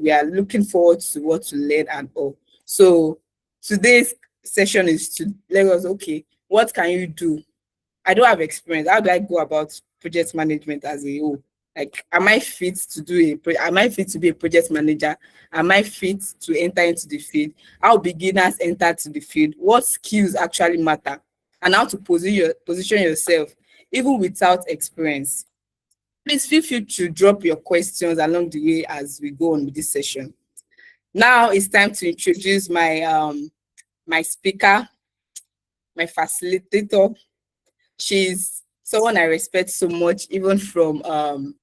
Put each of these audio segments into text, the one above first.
we are looking forward to what to learn and all. So today's session is to let us, okay, what can you do? I don't have experience. How do I go about project management as a whole? Like, am I fit to am I fit to be a project manager? Am I fit to enter into the field? How beginners enter to the field? What skills actually matter? And how to position yourself even without experience. Please feel free to drop your questions along the way as we go on with this session. Now it's time to introduce my speaker, my facilitator. She's someone I respect so much, even from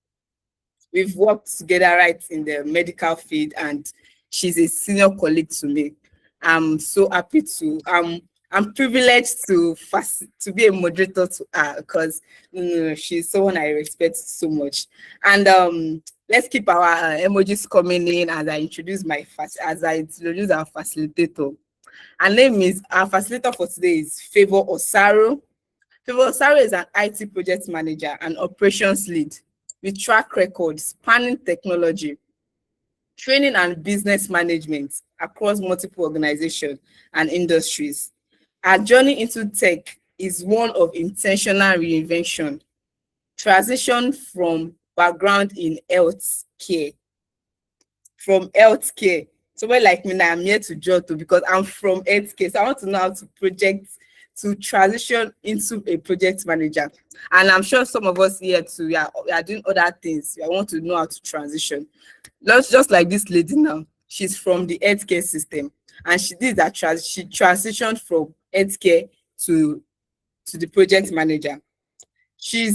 we've worked together right in the medical field, and she's a senior colleague to me. I'm so happy to I'm privileged to be a moderator to her because she's someone I respect so much. And let's keep our emojis coming in as I introduce our facilitator. Our facilitator for today is Favor Osaro. Favor Osaro is an IT project manager and operations lead with track record spanning technology, training and business management across multiple organizations and industries. Our journey into tech is one of intentional reinvention, transition from background in healthcare. Someone like me now, I'm here to judge too because I'm from healthcare. So I want to know how to transition into a project manager. And I'm sure some of us here too, we are doing other things. I want to know how to transition. Just like this lady now, she's from the healthcare system, and she did that. She transitioned from healthcare to the project manager. She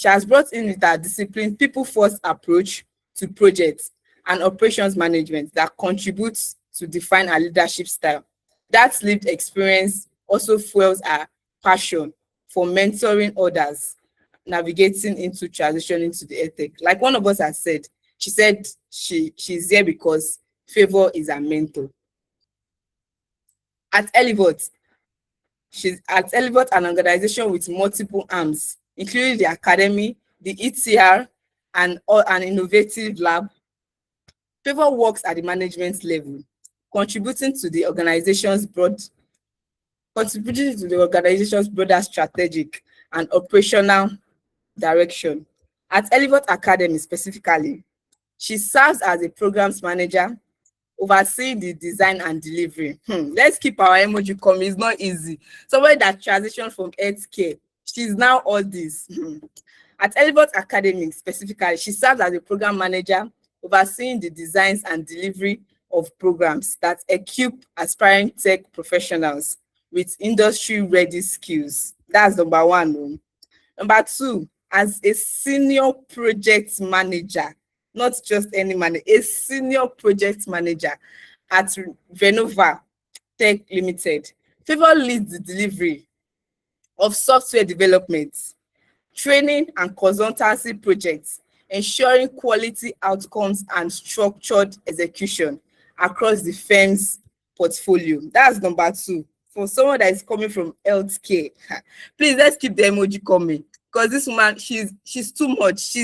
has brought in with her discipline, people first approach to projects and operations management that contributes to define her leadership style. That lived experience also fuels her passion for mentoring others, navigating into transition into the edtech. Like one of us has said, she said she's there because Favor is her mentor. At Elevot, an organization with multiple arms, including the academy, the ETR, and an innovative lab. Favor works at the management level, contributing to the organization's broader strategic and operational direction. At Elevot Academy specifically, she serves as a programs manager, overseeing the design and delivery. Let's keep our emoji coming. It's not easy. Somebody that transitioned from healthcare, she's now all this. At Elevot Academy specifically, she serves as a program manager, overseeing the designs and delivery of programs that equip aspiring tech professionals with industry-ready skills. That's number one. Number two, as a senior project manager, not just any manager, a senior project manager at Venova Tech Limited. Favor leads the delivery of software development, training and consultancy projects, ensuring quality outcomes and structured execution across the firm's portfolio. That's number two. For someone that is coming from healthcare, please let's keep the emoji coming because this woman, she's too much.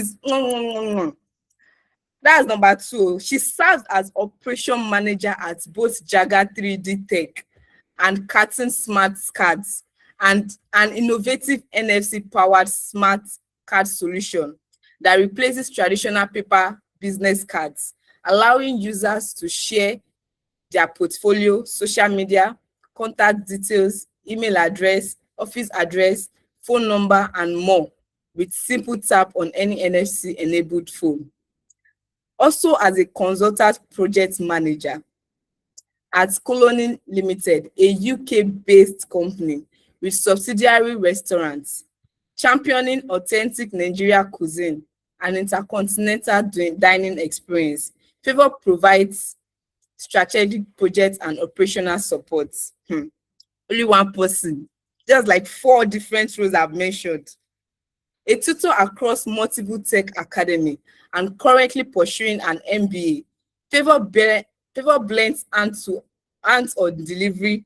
That's number two. She serves as operation manager at both Jaga 3D Tech and Carton Smart Cards, and an innovative NFC-powered smart card solution that replaces traditional paper business cards, allowing users to share their portfolio, social media, contact details, email address, office address, phone number, and more with simple tap on any NFC-enabled phone. Also as a consultant project manager at Colony Limited, a UK-based company with subsidiary restaurants, championing authentic Nigeria cuisine and intercontinental dining experience. Favor provides strategic project and operational support. Only one person, just like 4 different roles I've mentioned. A tutor across multiple tech academy and currently pursuing an MBA. Favor blends hands-on delivery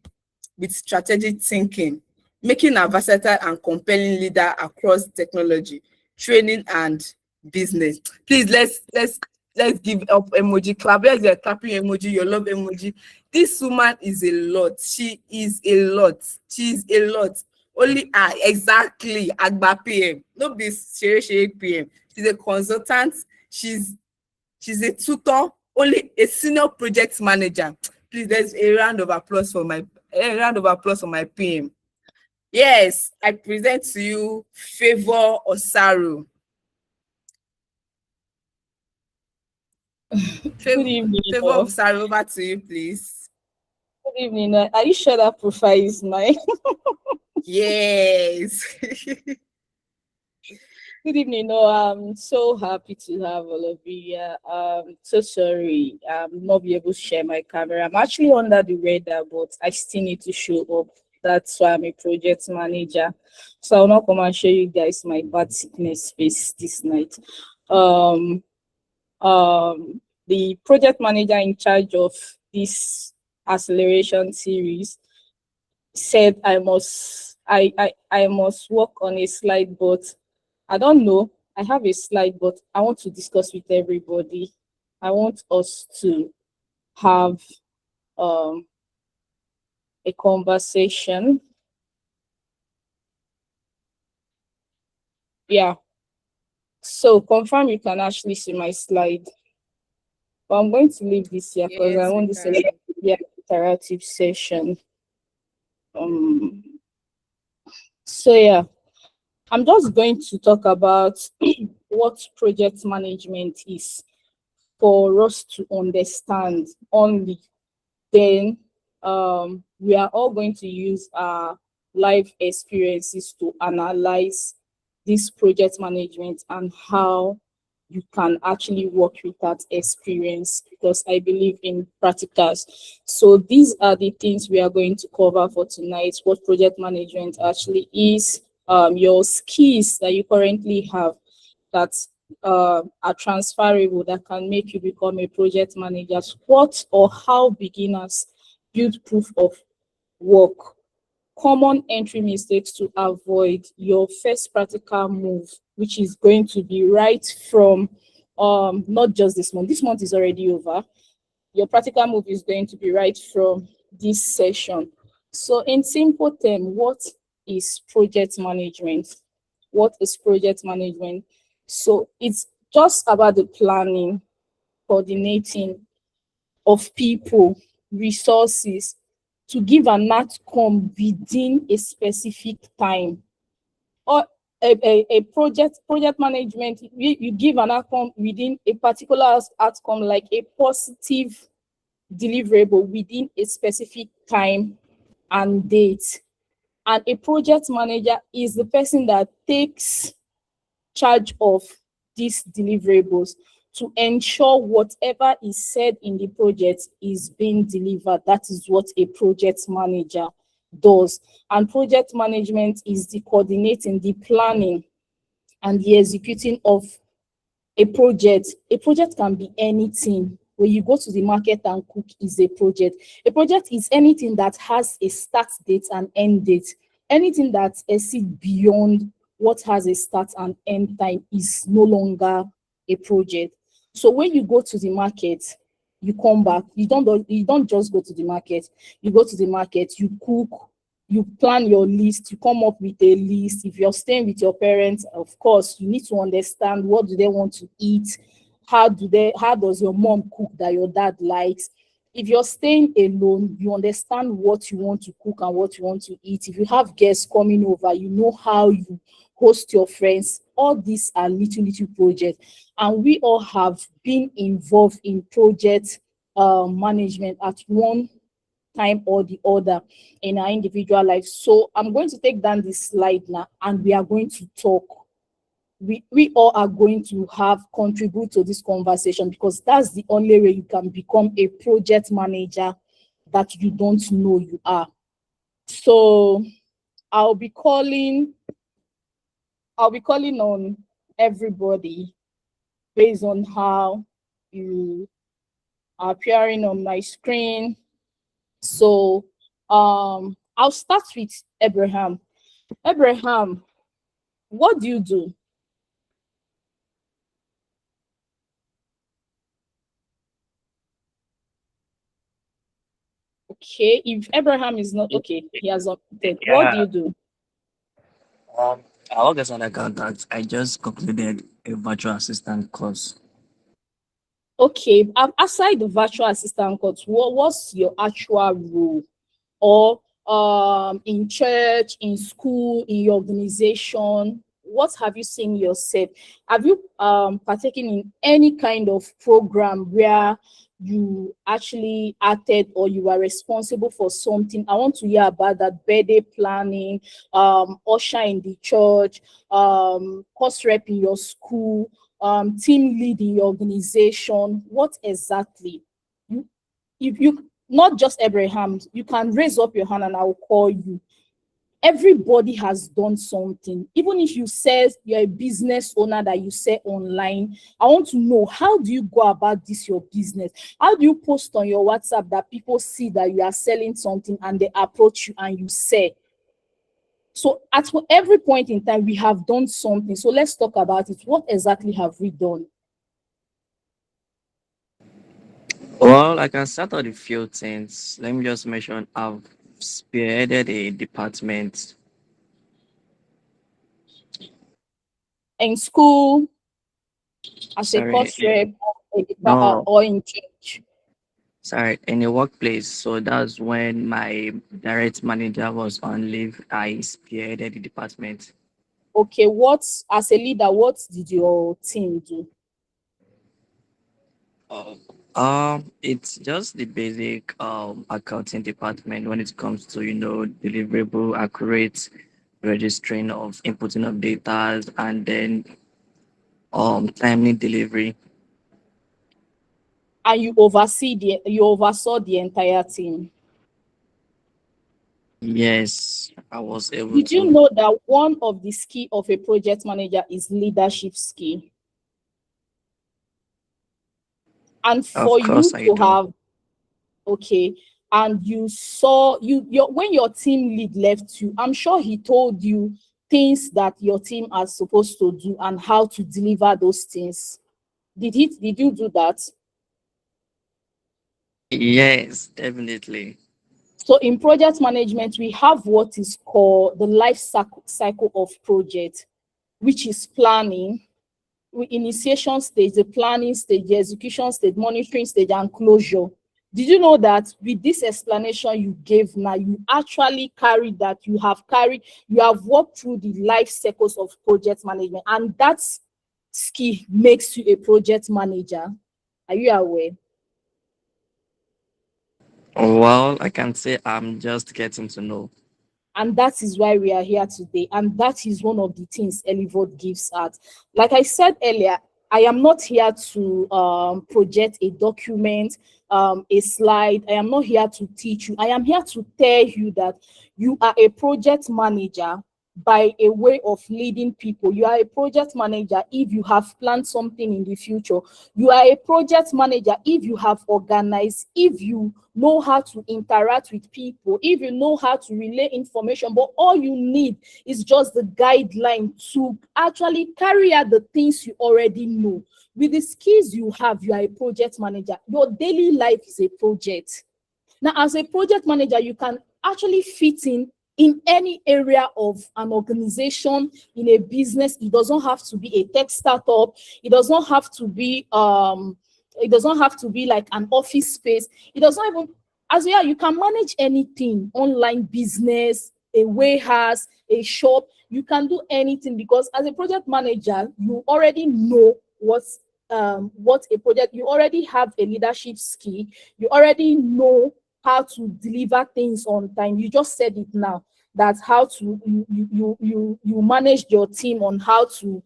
with strategic thinking, making a versatile and compelling leader across technology, training, and business. Please let's Let's give up emoji, clap. Let's get clapping emoji, your love emoji. This woman is a lot. She is a lot. She is a lot. Only exactly Agba PM. No be Shere PM. She's a consultant. She's a tutor. Only a senior project manager. Please, there's a round of applause for my PM. Yes, I present to you Favor Osaru. Good evening. Favor Osaru, over to you, please. Good evening. Are you sure that profile is mine? Yes. Good evening. No, I'm so happy to have all of you here. So sorry, not be able to share my camera. I'm actually under the radar, but I still need to show up. That's why I'm a project manager. So I'll not come and show you guys my bad sickness face this night. Um, the project manager in charge of this acceleration series said I must work on a slide, but I don't know. I have a slide, but I want to discuss with everybody. I want us to have um, a conversation. Yeah. So confirm you can actually see my slide. But I'm going to leave this here because Yes, I want we this can. interactive session. Um, so yeah, I'm just going to talk about what project management is for us to understand only. Then we are all going to use our life experiences to analyze this project management and how you can actually work with that experience, because I believe in practicals. So these are the things we are going to cover for tonight: what project management actually is, your skills that you currently have that are transferable, that can make you become a project manager, what or how beginners build proof of work, common entry mistakes to avoid, your first practical move, which is going to be right from not just this month. This month is already over. Your practical move is going to be right from this session. So in simple terms, what is project management? What is project management? So it's just about the planning, coordinating of people, resources to give an outcome within a specific time. Or a project management, you give an outcome within a particular outcome, like a positive deliverable within a specific time and date. And a project manager is the person that takes charge of these deliverables to ensure whatever is said in the project is being delivered. That is what a project manager does. And project management is the coordinating, the planning, and the executing of a project. A project can be anything. When you go to the market and cook is a project. A project is anything that has a start date and end date. Anything that exceeds beyond what has a start and end time is no longer a project. So when you go to the market, you come back. You don't just go to the market. You go to the market, you cook, you plan your list, you come up with a list. If you're staying with your parents, of course, you need to understand what do they want to eat, how does your mom cook that your dad likes. If you're staying alone, you understand what you want to cook and what you want to eat. If you have guests coming over, you know how you host your friends. All these are little projects, and we all have been involved in project management at one time or the other in our individual life. So I'm going to take down this slide now, and we are going to talk. We all are going to have contribute to this conversation, because that's the only way you can become a project manager that you don't know you are. So I'll be calling on everybody based on how you are appearing on my screen. So I'll start with Abraham. Abraham, what do you do? Okay, if Abraham is not okay, he has updated. What do Yeah. you do? Um, I work as an accountant. I just concluded a virtual assistant course. Okay, aside the virtual assistant course, what's your actual role? Or in church, in school, in your organization? What have you seen yourself? Have you partaken in any kind of program where you actually acted or you are responsible for something? I want to hear about that. Birthday planning, usher in the church, course rep in your school, team lead in your organization. What exactly? You, if you, not just Abraham, you can raise up your hand and I'll call you. Everybody has done something. Even if you say you're a business owner that you sell online, I want to know, how do you go about this, your business? How do you post on your WhatsApp that people see that you are selling something and they approach you and you say? So at every point in time, we have done something. So let's talk about it. What exactly have we done? Well, I can start on a few things. Let me just mention I've spearheaded a department. In school, as a Sorry, course rep, no, or in church? sorry, in a workplace. So that's when my direct manager was on leave. I spearheaded the department. Okay, as a leader, what did your team do? Oh. It's just the basic accounting department when it comes to deliverable, accurate registering of inputting of data and then timely delivery. And you oversaw the entire team. Yes, I was able Did you to. know that one of the skill of a project manager is leadership skill? And Of for course you I to do. have, okay, and you saw when your team lead left you, I'm sure he told you things that your team are supposed to do and how to deliver those things. Did you do that? Yes, definitely. So in project management, we have what is called the life cycle of project, which is planning, initiation stage, the planning stage, the execution stage, monitoring stage, and closure. Did you know that with this explanation you gave now, you actually you have walked through the life cycles of project management, and that skill makes you a project manager. Are you aware? Well, I can say I'm just getting to know. And that is why we are here today. And that is one of the things Elivot gives us. Like I said earlier, I am not here to project a document, a slide. I am not here to teach you. I am here to tell you that you are a project manager by a way of leading people. You are a project manager if you have planned something in the future. You are a project manager if you have organized, if you know how to interact with people, if you know how to relay information. But all you need is just the guideline to actually carry out the things you already know. With the skills you have, you are a project manager. Your daily life is a project. Now, as a project manager, you can actually fit in any area of an organization, in a business. It doesn't have to be a tech startup. It does not have to be like an office space. It does not even, as yeah, you can manage anything, online business, a warehouse, a shop. You can do anything because as a project manager, you already know what a project, you already have a leadership skill, you already know how to deliver things on time. You just said it now. That's how to you manage your team on how to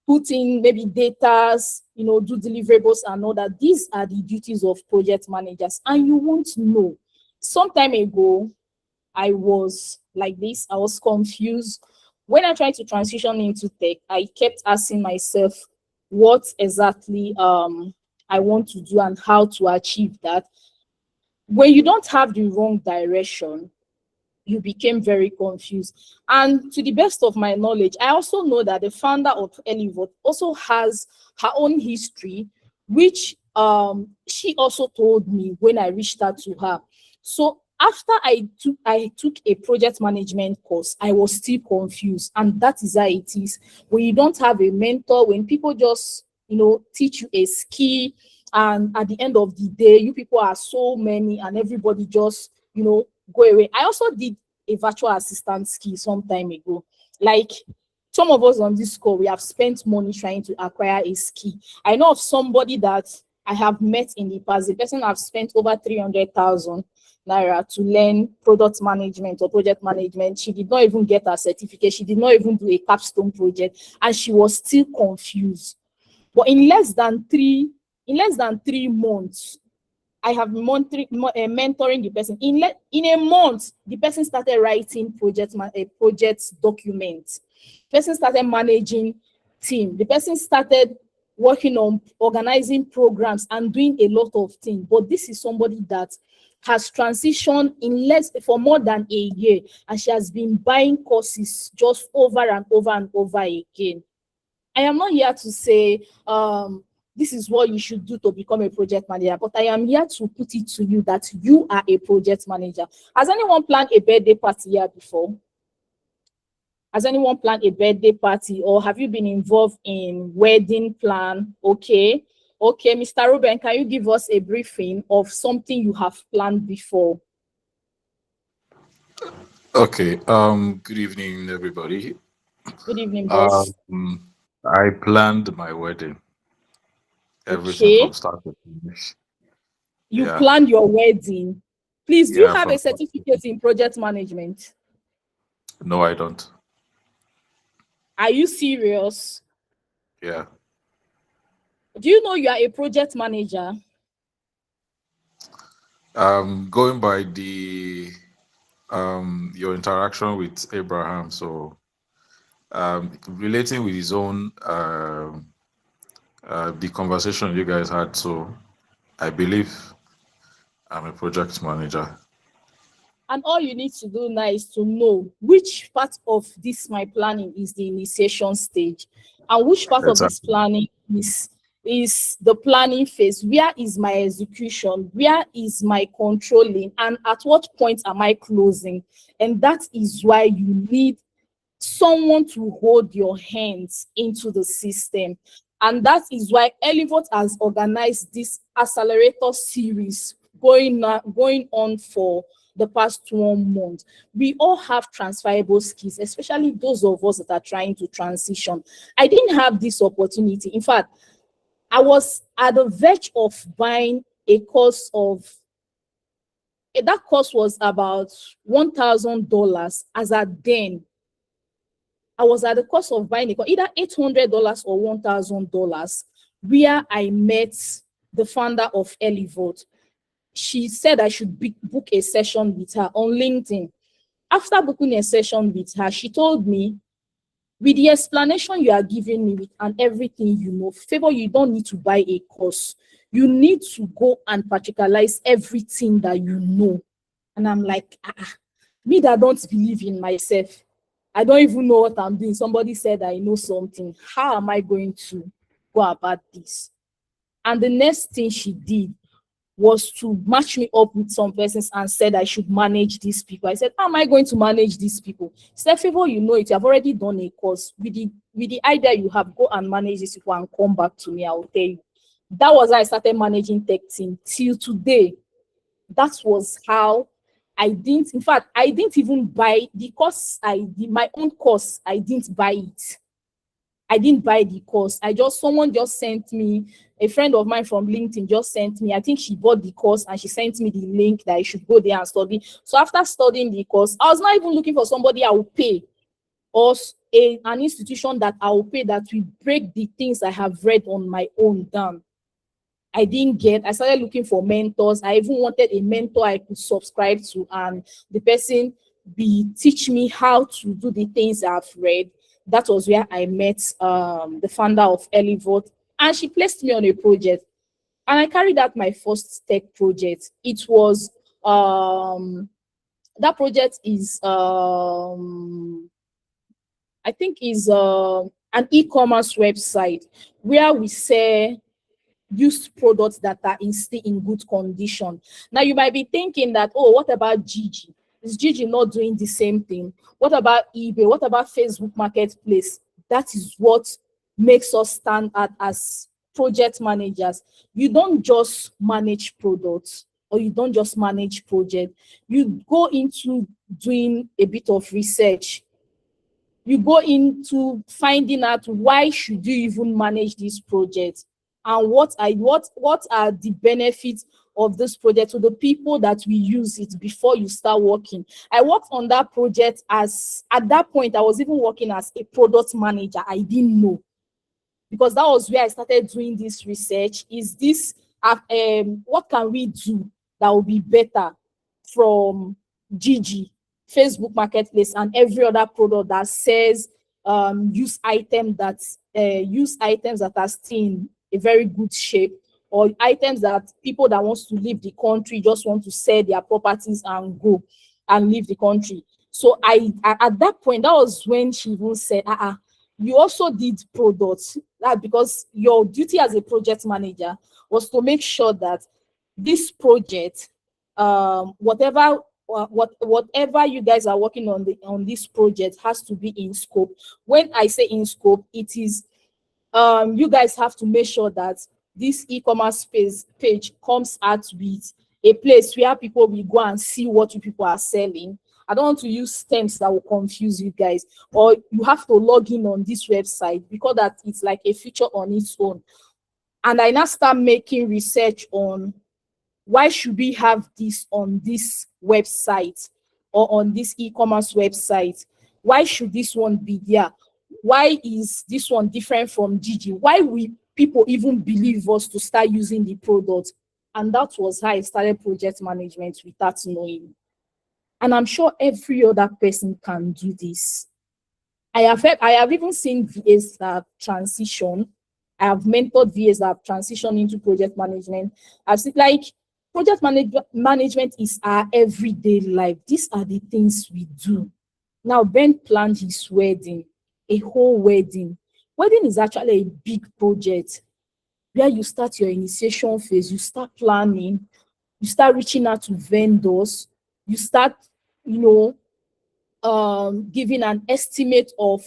put in maybe datas, do deliverables and all that. These are the duties of project managers, and you won't know. Some time ago, I was like this. I was confused. When I tried to transition into tech, I kept asking myself what exactly I want to do and how to achieve that. When you don't have the wrong direction, you became very confused. And to the best of my knowledge, I also know that the founder of Elivot also has her own history, which she also told me when I reached out to her. So after I took a project management course, I was still confused, and that is how it is when you don't have a mentor, when people just teach you a skill, and at the end of the day, you people are so many, and everybody just go away. I also did a virtual assistant skill some time ago. Like, some of us on this call, we have spent money trying to acquire a skill. I know of somebody that I have met in the past. The person have spent over 300,000 naira to learn product management or project management. She did not even get her certificate. She did not even do a capstone project, and she was still confused. But in less than 3 months, I have been mentoring the person. In a month, the person started writing a project document. The person started managing team. The person started working on organizing programs and doing a lot of things. But this is somebody that has transitioned for more than a year, and she has been buying courses just over and over and over again. I am not here to say this is what you should do to become a project manager, but I am here to put it to you that you are a project manager. Has anyone planned a birthday party here before? Has anyone planned a birthday party, or have you been involved in wedding plan? Okay, Mr. Ruben, can you give us a briefing of something you have planned before? Okay. Good evening, everybody. Good evening, boss. I planned my wedding. Everything Okay. from start to finish. You Yeah. planned your wedding. Please, do you Yeah, have a from start to certificate in project management? No, I don't. Are you serious? Yeah. Do you know you are a project manager? Going by the your interaction with Abraham, so relating with his own the conversation you guys had, so I believe I'm a project manager. And all you need to do now is to know which part of this my planning is the initiation stage, and which part of this Exactly. planning is the planning phase. Where is my execution? Where is my controlling? And at what point am I closing? And that is why you need someone to hold your hands into the system. And that is why Elevot has organized this accelerator series going on for the past 1 month. We all have transferable skills, especially those of us that are trying to transition. I didn't have this opportunity. In fact, I was at the verge of buying a course that course was about $1,000 as at then. I was at the cost of buying either $800 or $1,000, where I met the founder of Elevot. She said I should book a session with her on LinkedIn. After booking a session with her, she told me, with the explanation you are giving me and everything you know, Favor, you don't need to buy a course. You need to go and practicalize everything that you know. And I'm like, me that don't believe in myself, I don't even know what I'm doing. Somebody said I know something. How am I going to go about this? And the next thing she did was to match me up with some persons and said I should manage these people. I said, how am I going to manage these people? She said, Favor, you know it. You have already done a course. With the idea you have, go and manage these people and come back to me. I will tell you. That was how I started managing tech team till today. That was how I didn't even buy the course. My own course, I didn't buy it. I didn't buy the course. Someone just sent me, a friend of mine from LinkedIn just sent me, I think she bought the course and she sent me the link that I should go there and study. So after studying the course, I was not even looking for somebody I will pay, or an institution that I will pay that will break the things I have read on my own down. I started looking for mentors. I even wanted a mentor I could subscribe to, and the person teach me how to do the things I've read. That was where I met the founder of Elevot, and she placed me on a project, and I carried out my first tech project. It was that project is I think is an e-commerce website where we sell use products that are still in good condition. Now you might be thinking that, oh, what about Gigi? Is Gigi not doing the same thing? What about eBay? What about Facebook Marketplace? That is what makes us stand out as project managers. You don't just manage products, or you don't just manage project. You go into doing a bit of research. You go into finding out why should you even manage this project, and what are the benefits of this project to the people that will use it before you start working. I worked on that project as, at that point, I was even working as a product manager. I didn't know, because that was where I started doing this research. Is this, what can we do that will be better from Gigi, Facebook Marketplace, and every other product that says use items that are still in a very good shape, or items that people that wants to leave the country just want to sell their properties and go and leave the country. So at that point, that was when she even said, you also did products. That because your duty as a project manager was to make sure that this project, whatever you guys are working on this project, has to be in scope. When I say in scope, it is you guys have to make sure that this e-commerce page comes out with a place where people will go and see what you people are selling. I don't want to use terms that will confuse you guys, or you have to log in on this website, because that it's like a feature on its own. And I now start making research on why should we have this on this website or on this e-commerce website? Why should this one be there? Why is this one different from Gigi? Why will people even believe us to start using the product? And that was how I started project management without knowing. And I'm sure every other person can do this. I have even seen VAs that have transitioned. I have mentored VAs that have transitioned into project management. I've seen, like, project management is our everyday life. These are the things we do. Now, Ben planned his wedding, a whole wedding. Wedding is actually a big project where you start your initiation phase, you start planning, you start reaching out to vendors, you start, giving an estimate of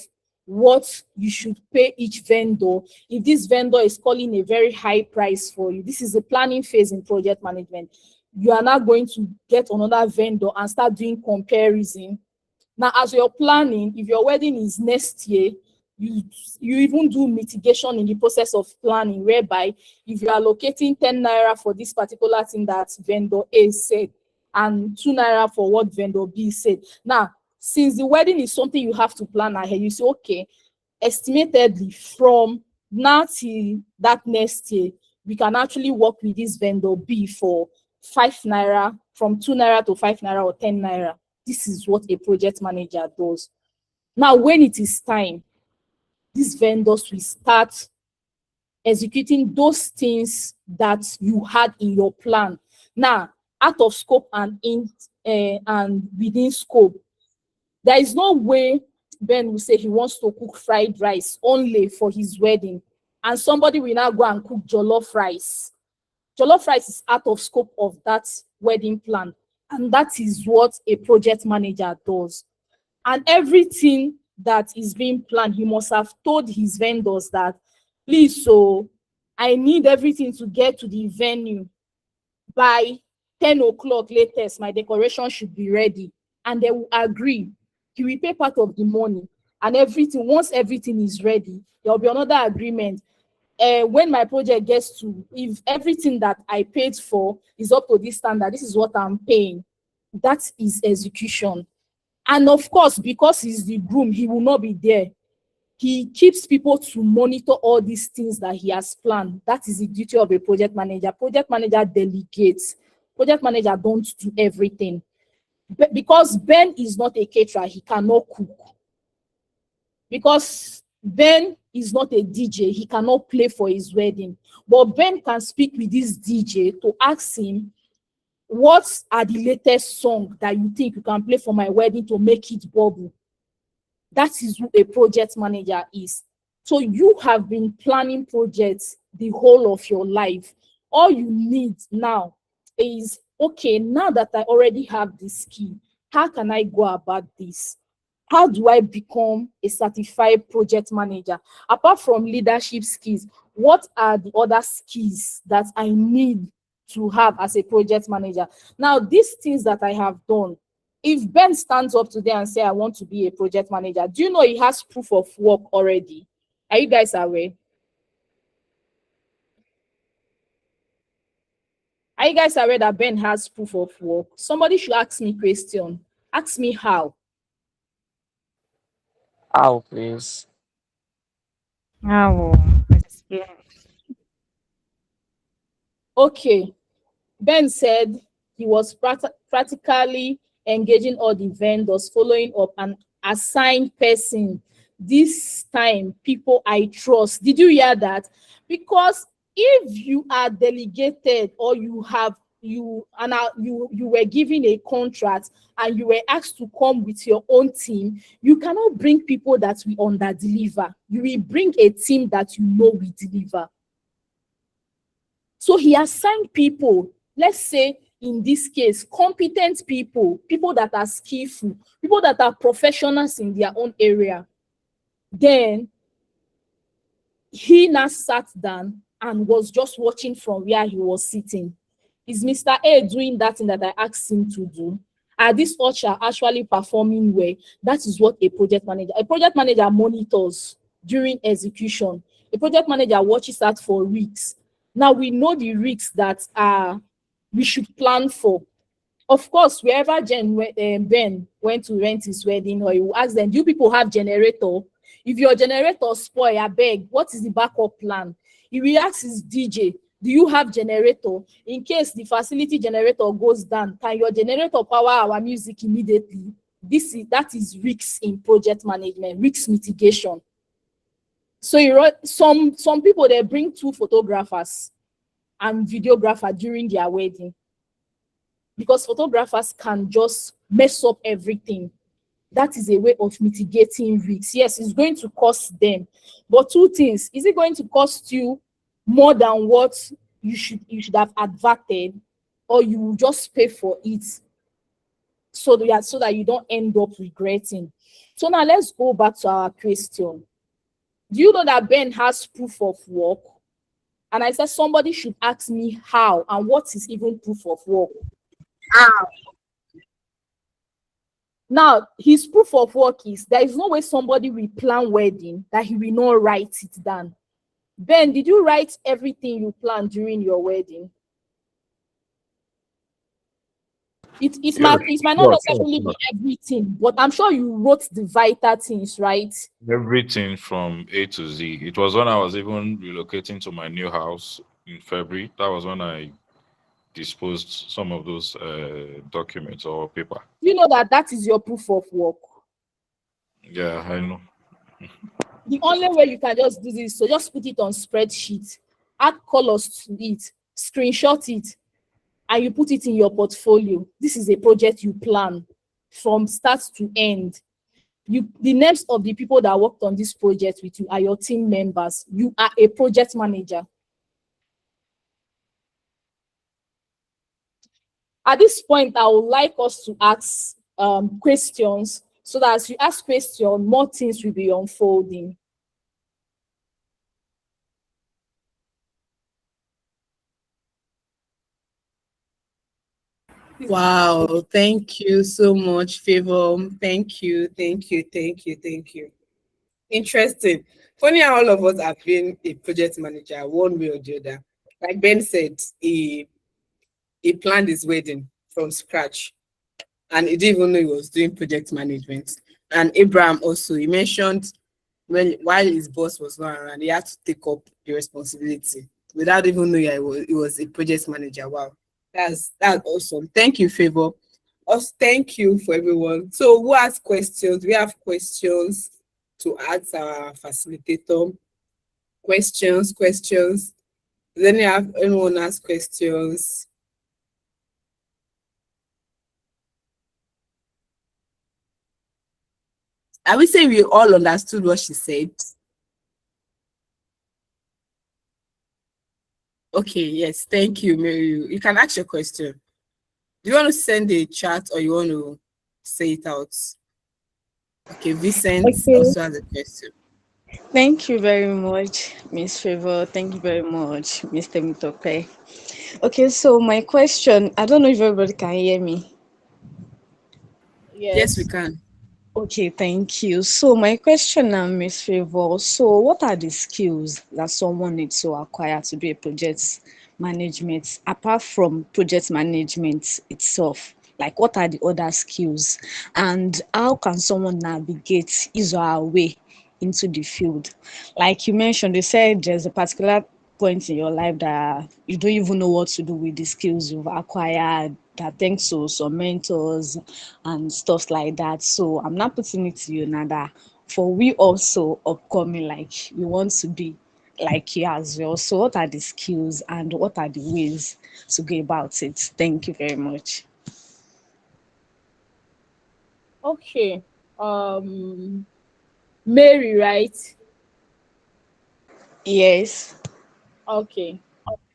what you should pay each vendor. If this vendor is calling a very high price for you, this is the planning phase in project management. You are now going to get another vendor and start doing comparison. Now, as you're planning, if your wedding is next year, you even do mitigation in the process of planning, whereby if you are allocating 10 naira for this particular thing that vendor A said, and 2 naira for what vendor B said. Now, since the wedding is something you have to plan ahead, you say, okay, estimatedly from now till that next year, we can actually work with this vendor B for 5 naira, from 2 naira to 5 naira or 10 naira. This is what a project manager does. Now, when it is time, these vendors will start executing those things that you had in your plan. Now, out of scope and within scope, there is no way Ben will say he wants to cook fried rice only for his wedding, and somebody will now go and cook jollof rice. Jollof rice is out of scope of that wedding plan, and that is what a project manager does. And everything that is being planned, he must have told his vendors that, please, so I need everything to get to the venue by 10 o'clock latest. My decoration should be ready. And they will agree. He will pay part of the money and everything. Once everything is ready, there will be another agreement. When my project gets to, if everything that I paid for is up to this standard, this is what I'm paying. That is execution. And of course, because he's the groom, he will not be there. He keeps people to monitor all these things that he has planned. That is the duty of a project manager. Project manager delegates. Project manager don't do everything. But because Ben is not a caterer, he cannot cook. Because Ben is not a DJ, he cannot play for his wedding. But Ben can speak with this DJ to ask him, what are the latest songs that you think you can play for my wedding to make it bubble? That is who a project manager is. So you have been planning projects the whole of your life. All you need now is, okay, now that I already have this skill, how can I go about this? How do I become a certified project manager? Apart from leadership skills, what are the other skills that I need to have as a project manager? Now, these things that I have done, if Ben stands up today and say, I want to be a project manager, do you know he has proof of work already? Are you guys aware? Are you guys aware that Ben has proof of work? Somebody should ask me question. Ask me how. How, please? Oh, yeah. Okay. Ben said he was practically engaging all the vendors, following up an assigned person. This time, people I trust. Did you hear that? Because if you are delegated or you were given a contract and you were asked to come with your own team, you cannot bring people that will under deliver. You will bring a team that you know will deliver. So he assigned people, let's say in this case, competent people, people that are skillful, people that are professionals in their own area. Then he now sat down and was just watching from where he was sitting. Is Mr. A doing that thing that I asked him to do? Are these usher actually performing well? That is what a project manager monitors during execution. A project manager watches that for weeks. Now we know the risks that we should plan for. Of course, wherever Ben went to rent his wedding, or he will ask them, do you people have generator? If your generator spoil, I beg, what is the backup plan? He will ask his DJ, do you have generator? In case the facility generator goes down, can your generator power our music immediately? That is risks in project management, risk mitigation. So some people, they bring 2 photographers and videographer during their wedding, because photographers can just mess up everything. That is a way of mitigating risks. Yes, it's going to cost them, but 2 things: is it going to cost you more than what you should have adverted, or you will just pay for it so that you don't end up regretting? So now let's go back to our question. Do you know that Ben has proof of work? And I said somebody should ask me how, and what is even proof of work. Now, his proof of work is there is no way somebody will plan wedding that he will not write it down. Ben, did you write everything you planned during your wedding? It Yeah, might not sure, sure, necessarily be sure. everything, but I'm sure you wrote the vital things, right? Everything from A to Z. It was when I was even relocating to my new house in February. That was when I disposed some of those documents or paper. You know that is your proof of work. Yeah, I know. The only way you can just do this, so just put it on spreadsheet, add colors to it, screenshot it, and you put it in your portfolio. This is a project you plan from start to end. The names of the people that worked on this project with you are your team members. You are a project manager. At this point, I would like us to ask questions, so that as you ask questions, more things will be unfolding. Wow, thank you so much, Favor. Thank you, thank you, thank you, thank you. Interesting. Funny how all of us have been a project manager one way or the other. Like Ben said, he planned his wedding from scratch and he didn't even know he was doing project management. And Abraham also, he mentioned while his boss was not around, he had to take up the responsibility without even knowing he was a project manager. Wow, that's awesome. Thank you, Favor. Also, thank you for everyone. So, who has questions? We have questions to ask our facilitator. Questions. Does anyone ask questions? Are we saying we all understood what she said? Okay, yes, thank you, Mary. You can ask your question. Do you want to send a chat or you want to say it out? Okay, Vincent Okay. also has a question. Thank you very much, Miss Favor. Thank you very much, Mr. Mitope. Okay, so my question, I don't know if everybody can hear me. Yes, we Yes. can. Okay, thank you. So my question now, Miss Favor. So what are the skills that someone needs to acquire to be a project management apart from project management itself? Like what are the other skills? And how can someone navigate his or her way into the field? Like you mentioned, they said there's a particular point in your life that you don't even know what to do with the skills you've acquired, that thanks to some mentors and stuff like that. So I'm not putting it to you now that for we also upcoming, like we want to be like you as well. So what are the skills and what are the ways to go about it? Thank you very much. Okay. Mary, right? Yes. Okay.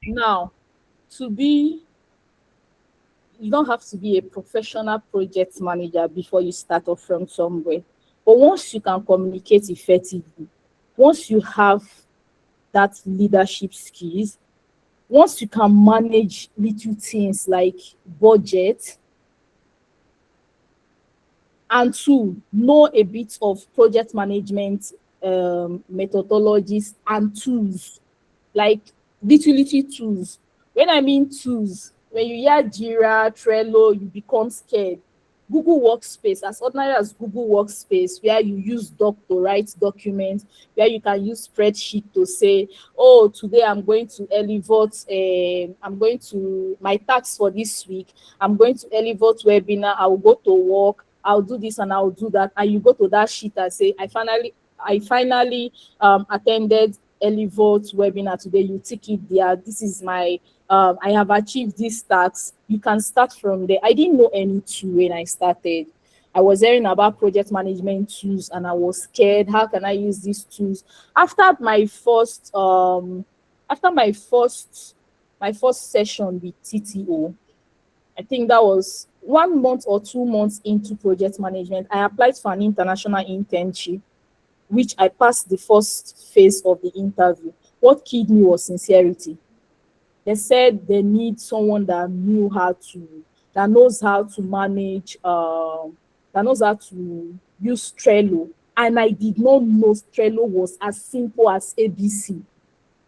Now, to be, you don't have to be a professional project manager before you start off from somewhere. But once you can communicate effectively, once you have that leadership skills, once you can manage little things like budget, and two, know a bit of project management methodologies and tools, like little tools. When I mean tools, when you hear Jira, Trello, you become scared. Google Workspace, as ordinary as Google Workspace, where you use doc to write documents, where you can use spreadsheet to say, oh, today I'm going to elevate, I'm going to, my task for this week, I'm going to elevate webinar, I will go to work, I'll do this and I'll do that. And you go to that sheet and say, I finally attended Elevate webinar today. You tick it there. This is my I have achieved these tasks. You can start from there. I didn't know any tool when I started. I was hearing about project management tools and I was scared. How can I use these tools? After my first my first session with TTO, I think that was 1 month or 2 months into project management. I applied for an international internship, which I passed the first phase of the interview. What killed me was sincerity. They said they need someone that knows how to manage, that knows how to use Trello. And I did not know Trello was as simple as ABC.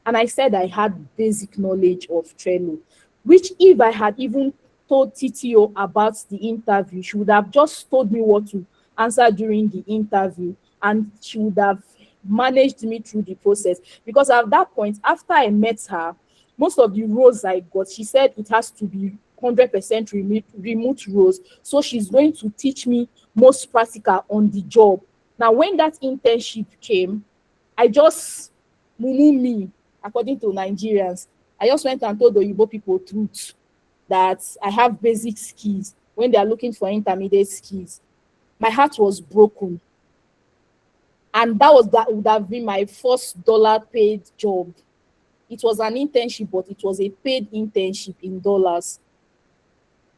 And I said I had basic knowledge of Trello, which if I had even told TTO about the interview, she would have just told me what to answer during the interview and she would have managed me through the process. Because at that point, after I met her, most of the roles I got, she said it has to be 100% remote roles. So she's going to teach me most practical on the job. Now, when that internship came, I just mumu me, according to Nigerians. I just went and told the Igbo people truth that I have basic skills when they are looking for intermediate skills. My heart was broken. And that would have been my first dollar paid job. It was an internship, but it was a paid internship in dollars.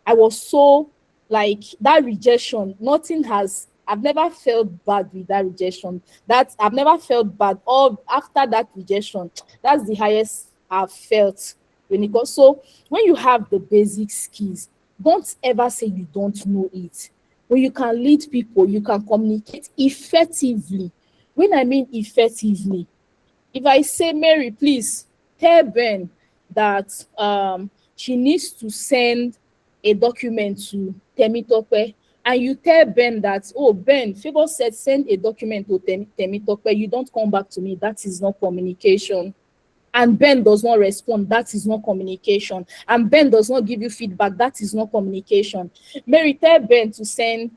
I was so like that rejection. I've never felt bad with that rejection. That I've never felt bad. All after that rejection, that's the highest I've felt when it goes. So when you have the basic skills, don't ever say you don't know it. When you can lead people, you can communicate effectively. When I mean effectively, if I say, Mary, please tell Ben that she needs to send a document to Temitope, and you tell Ben that, oh, Ben, Favor said send a document to Temitope, you don't come back to me, that is not communication. And Ben does not respond, that is not communication. And Ben does not give you feedback, that is not communication. Mary, tell Ben to send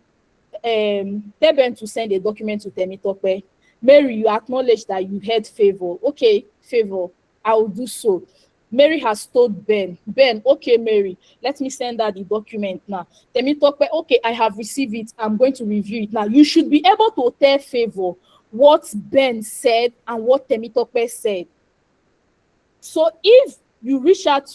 a document to Temitope. Mary, you acknowledge that you had Favor. Okay, Favor, I will do so. Mary has told Ben, okay, Mary, let me send her the document now. Temitope, okay, I have received it. I'm going to review it now. You should be able to tell Favor what Ben said and what Temitope said. So if you reach out,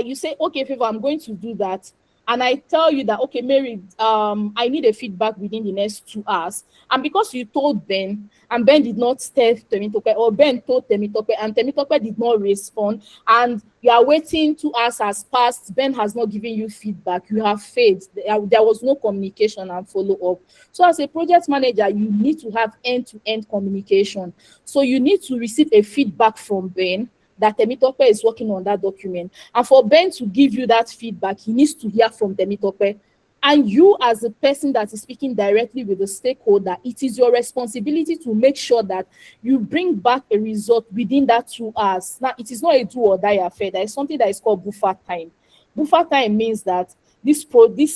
you say, okay, Favor, I'm going to do that. And I tell you that, okay, Mary, I need a feedback within the next 2 hours. And because you told Ben, and Ben did not tell Temitope, or Ben told Temitope, and Temitope did not respond, and you are waiting, 2 hours has passed, Ben has not given you feedback, you have failed. There was no communication and follow-up. So as a project manager, you need to have end-to-end communication. So you need to receive a feedback from Ben that Temitope is working on that document. And for Ben to give you that feedback, he needs to hear from Temitope. And you, as a person that is speaking directly with the stakeholder, it is your responsibility to make sure that you bring back a result within that 2 hours. Now, it is not a do or die affair. There is something that is called buffer time. Buffer time means that this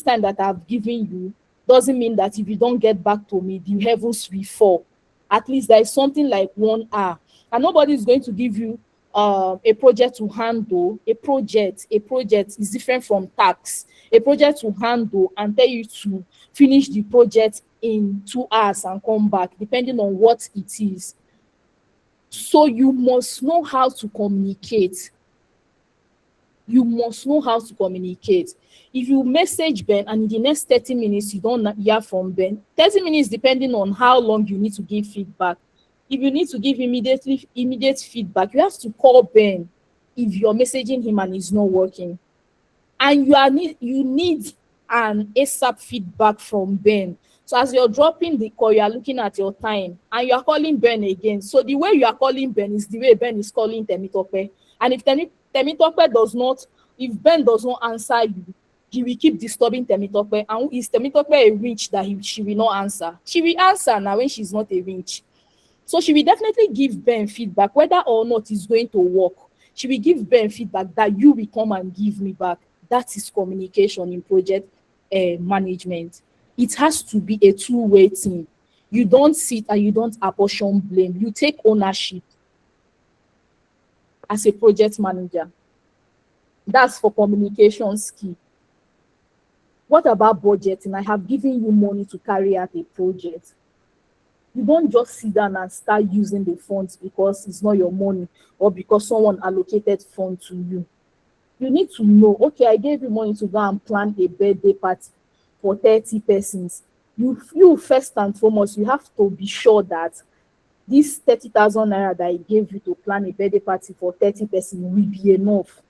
time that I've given you doesn't mean that if you don't get back to me, the heavens will fall. At least there is something like 1 hour. And nobody is going to give you a project to handle. A project is different from tax. A project to handle and tell you to finish the project in 2 hours and come back, depending on what it is. So you must know how to communicate. You must know how to communicate. If you message Ben and in the next 30 minutes you don't hear from Ben, 30 minutes depending on how long you need to give feedback. If you need to give immediate feedback, you have to call Ben if you're messaging him and it's not working. And you need an ASAP feedback from Ben. So as you're dropping the call, you are looking at your time and you are calling Ben again. So the way you are calling Ben is the way Ben is calling Temitope. And if if Ben does not answer you, he will keep disturbing Temitope. And is Temitope a winch that she will not answer? She will answer now when she's not a winch. So she will definitely give Ben feedback, whether or not it's going to work. She will give Ben feedback that you will come and give me back. That is communication in project management. It has to be a two-way thing. You don't sit and you don't apportion blame. You take ownership as a project manager. That's for communication skill. What about budgeting? I have given you money to carry out a project. You don't just sit down and start using the funds because it's not your money or because someone allocated funds to you. You need to know, okay, I gave you money to go and plan a birthday party for 30 persons. You first and foremost, you have to be sure that this 30,000 naira that I gave you to plan a birthday party for 30 persons will be enough.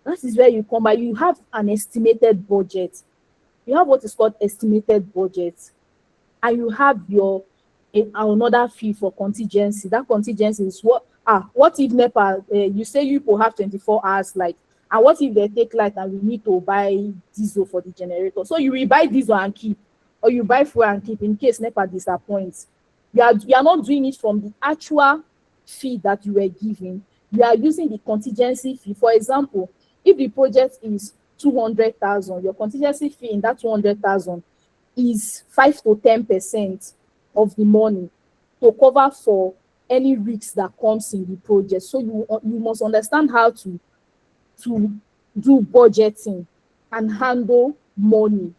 That is where you come by. You have an estimated budget. You have what is called estimated budget. And you have your another fee for contingency. That contingency is what if NEPA, you say you will have 24 hours light, and what if they take light and we need to buy diesel for the generator? So you will buy diesel and keep, or you buy fuel and keep in case NEPA disappoints. You are not doing it from the actual fee that you were giving. You are using the contingency fee. For example, if the project is 200,000, your contingency fee in that 200,000 is 5 to 10% of the money to cover for any risks that comes in the project. So you must understand how to do budgeting and handle money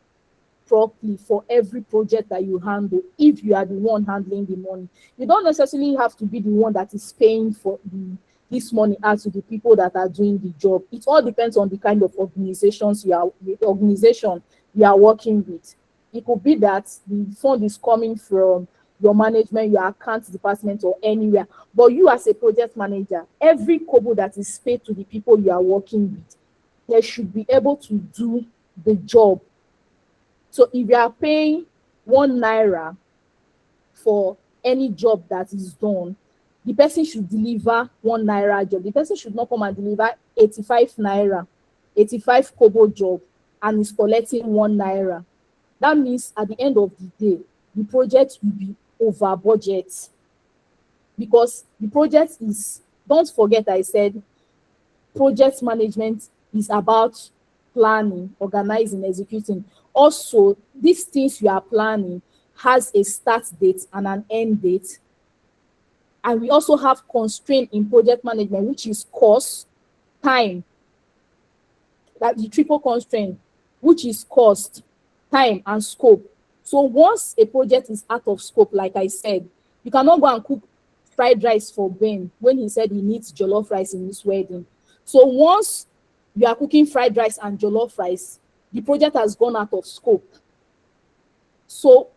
properly for every project that you handle. If you are the one handling the money, you don't necessarily have to be the one that is paying for this money out to the people that are doing the job. It all depends on the kind of organization you are working with. It could be that the fund is coming from your management, your accounts department, or anywhere. But you as a project manager, every kobo that is paid to the people you are working with, they should be able to do the job. So if you are paying 1 naira for any job that is done, the person should deliver 1 naira job. The person should not come and deliver 85 naira, 85 kobo job, and is collecting 1 naira. That means at the end of the day, the project will be over budget, because the project is, don't forget I said project management is about planning, organizing, executing. Also, these things you are planning has a start date and an end date. And we also have constraint in project management, which is cost, time. That's the triple constraint, which is cost, time, and scope. So once a project is out of scope, like I said, you cannot go and cook fried rice for Ben when he said he needs jollof rice in his wedding. So once you are cooking fried rice and jollof rice, the project has gone out of scope. So,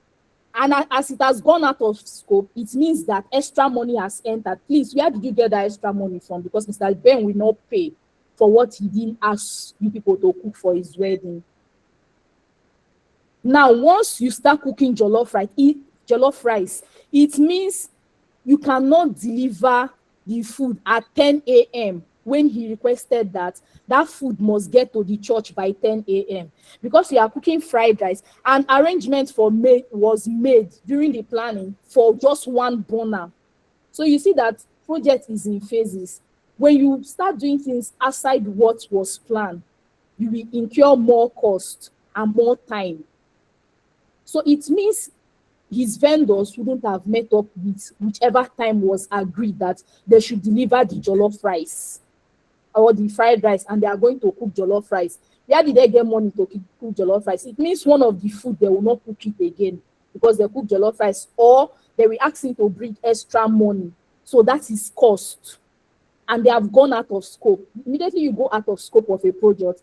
and as it has gone out of scope, it means that extra money has entered. Please, where did you get that extra money from? Because Mr. Ben will not pay for what he didn't ask you people to cook for his wedding. Now, once you start cooking jollof rice, it means you cannot deliver the food at 10 a.m. when he requested that food must get to the church by 10 a.m. because you are cooking fried rice. An arrangement was made during the planning for just one burner. So you see that project is in phases. When you start doing things outside what was planned, you will incur more cost and more time. So it means his vendors wouldn't have met up with whichever time was agreed that they should deliver the jollof rice or the fried rice, and they are going to cook jollof rice. Where did they get money to cook jollof rice? It means one of the food, they will not cook it again because they cook jollof rice, or they will ask him to bring extra money. So that is cost. And they have gone out of scope. Immediately you go out of scope of a project,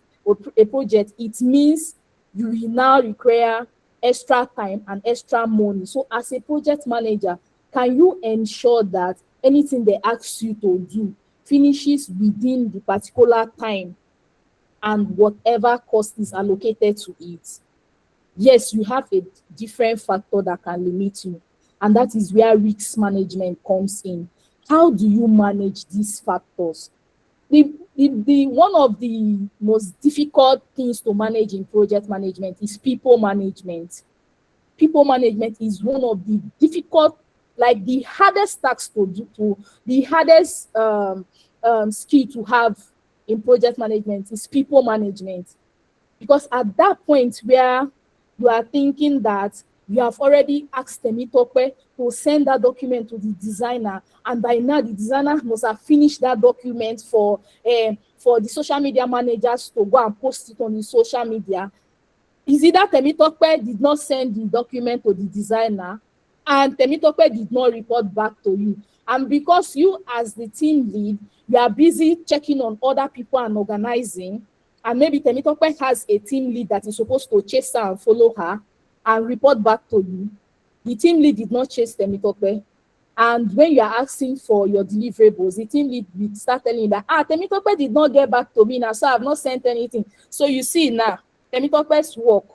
it means you will now require extra time and extra money. So as a project manager, can you ensure that anything they ask you to do finishes within the particular time and whatever cost is allocated to it? Yes, you have a different factor that can limit you, and that is where risk management comes in. How do you manage these factors? The one of the most difficult things to manage in project management is people management. People management is one of the difficult, like the hardest task to do, the hardest skill to have in project management is people management. Because at that point where you are thinking that you have already asked Temitope to send that document to the designer, and by now the designer must have finished that document for the social media managers to go and post it on the social media. Is it that Temitope did not send the document to the designer and Temitope did not report back to you? And because you as the team lead, you are busy checking on other people and organizing, and maybe Temitope has a team lead that is supposed to chase her and follow her and report back to you. The team lead did not chase Temitope. And when you are asking for your deliverables, the team lead will start telling you that, Temitope did not get back to me now, so I have not sent anything. So you see now, Temitope's work,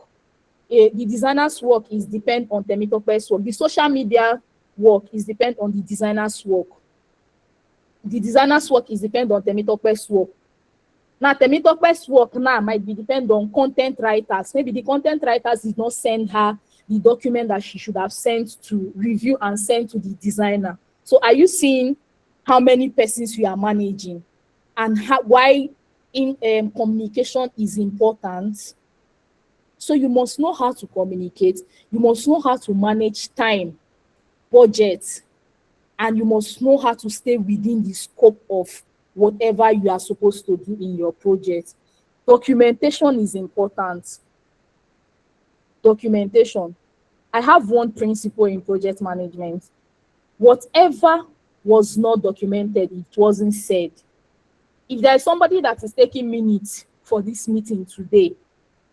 the designer's work is depend on Temitope's work. The social media work is depend on the designer's work. The designer's work is depend on Temitope's work. Now, Temitope's work now might be depend on content writers. Maybe the content writers did not send her the document that she should have sent to review and send to the designer. So are you seeing how many persons you are managing and why communication is important? So you must know how to communicate. You must know how to manage time, budget, and you must know how to stay within the scope of whatever you are supposed to do in your project. Documentation is important. Documentation. I have one principle in project management. Whatever was not documented, it wasn't said. If there is somebody that is taking minutes for this meeting today,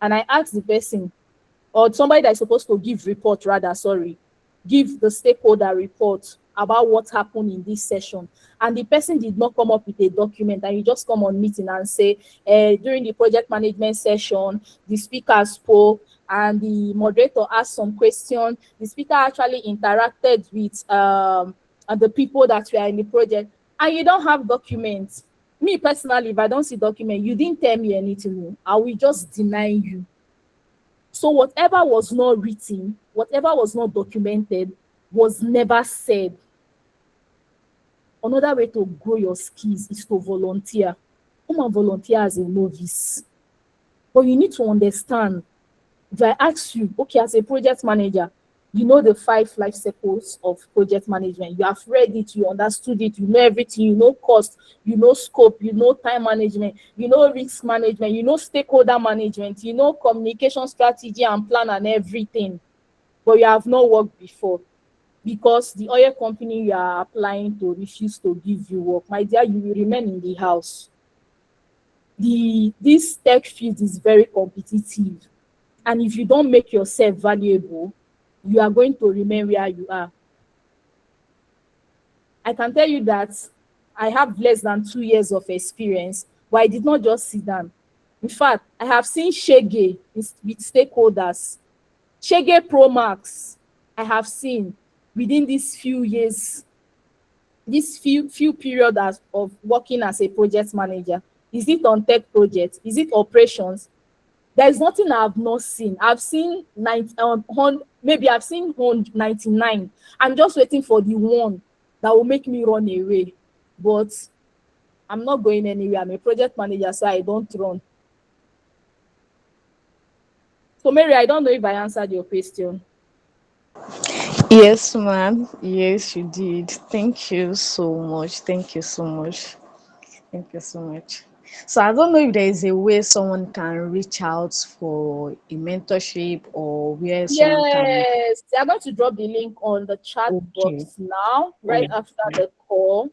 and I ask the person, or somebody that is supposed to give the stakeholder report about what happened in this session, and the person did not come up with a document, and you just come on meeting and say, during the project management session, the speaker spoke and the moderator asked some question. The speaker actually interacted with the people that were in the project, and you don't have documents. Me personally, if I don't see document, you didn't tell me anything, I will just deny you. So whatever was not written, whatever was not documented, was never said. Another way to grow your skills is to volunteer. Come and volunteer as a novice. But you need to understand, if I ask you, okay, as a project manager, you know the 5 life cycles of project management. You have read it, you understood it, you know everything, you know cost, you know scope, you know time management, you know risk management, you know stakeholder management, you know communication strategy and plan and everything. But you have not worked before because the oil company you are applying to refuse to give you work. My dear, you will remain in the house. this tech field is very competitive, and if you don't make yourself valuable, you are going to remain where you are. I can tell you that I have less than 2 years of experience, but I did not just sit down. In fact, I have seen Shege with stakeholders. Shege Pro Max, I have seen within these few years, this few period of working as a project manager. Is it on tech projects? Is it operations? There is nothing I have not seen. I've seen maybe I've seen 99. I'm just waiting for the one that will make me run away. But I'm not going anywhere. I'm a project manager, so I don't run. So Mary, I don't know if I answered your question. Yes, ma'am. Yes, you did. Thank you so much. Thank you so much. Thank you so much. So I don't know if there is a way someone can reach out for a mentorship or where someone can. Yes, I'm going to drop the link on the chat Okay. box now, right Okay. after the call.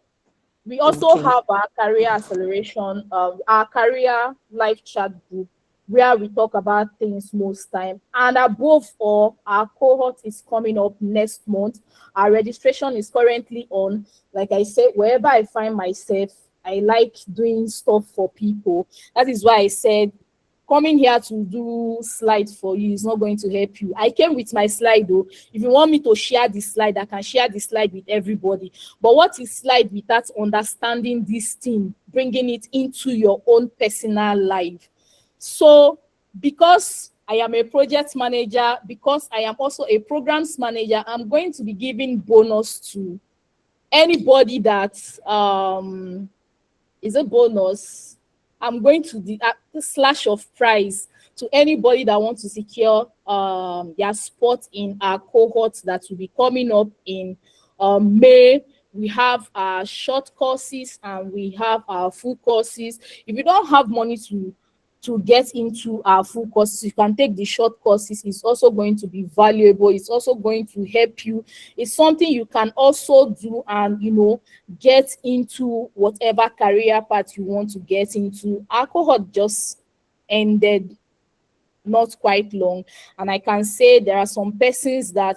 We also Okay. have our career acceleration, our career live chat group where we talk about things most time. And above all, our cohort is coming up next month. Our registration is currently on. Like I said, wherever I find myself, I like doing stuff for people. That is why I said coming here to do slides for you is not going to help you. I came with my slide though. If you want me to share the slide, I can share the slide with everybody. But what is slide without understanding this thing, bringing it into your own personal life? So because I am a project manager, because I am also a programs manager, I'm going to be giving bonus to anybody that is a bonus. I'm going to the slash of price to anybody that wants to secure their spot in our cohort that will be coming up in May. We have our short courses and we have our full courses. If you don't have money to get into our full courses, you can take the short courses. It's also going to be valuable. It's also going to help you. It's something you can also do and get into whatever career path you want to get into. Our cohort just ended not quite long, and I can say there are some persons that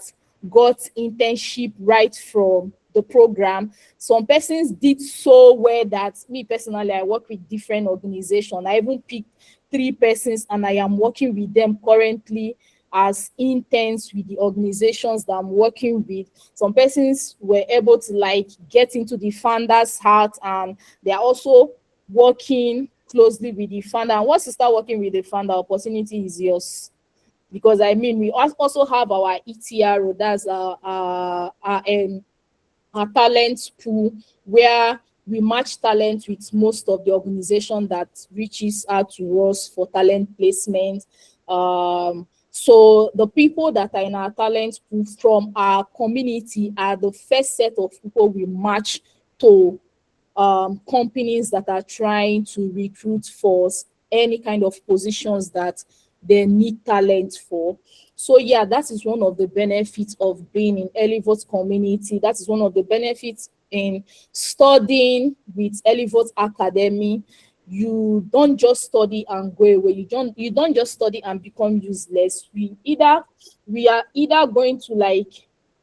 got internship right from the program. Some persons did so well that me personally, I work with different organizations. I even picked 3 persons and I am working with them currently as interns with the organizations that I'm working with. Some persons were able to get into the founder's heart, and they are also working closely with the founder. And once you start working with the founder, opportunity is yours. Because we also have our ETRO, that's our talent pool, where we match talent with most of the organization that reaches out to us for talent placement. So the people that are in our talent pool from our community are the first set of people we match to companies that are trying to recruit for any kind of positions that they need talent for. So yeah, that is one of the benefits of being in Elevate community. That is one of the benefits in studying with Elevate Academy. You don't just study and go away. You don't just study and become useless. We are either going to,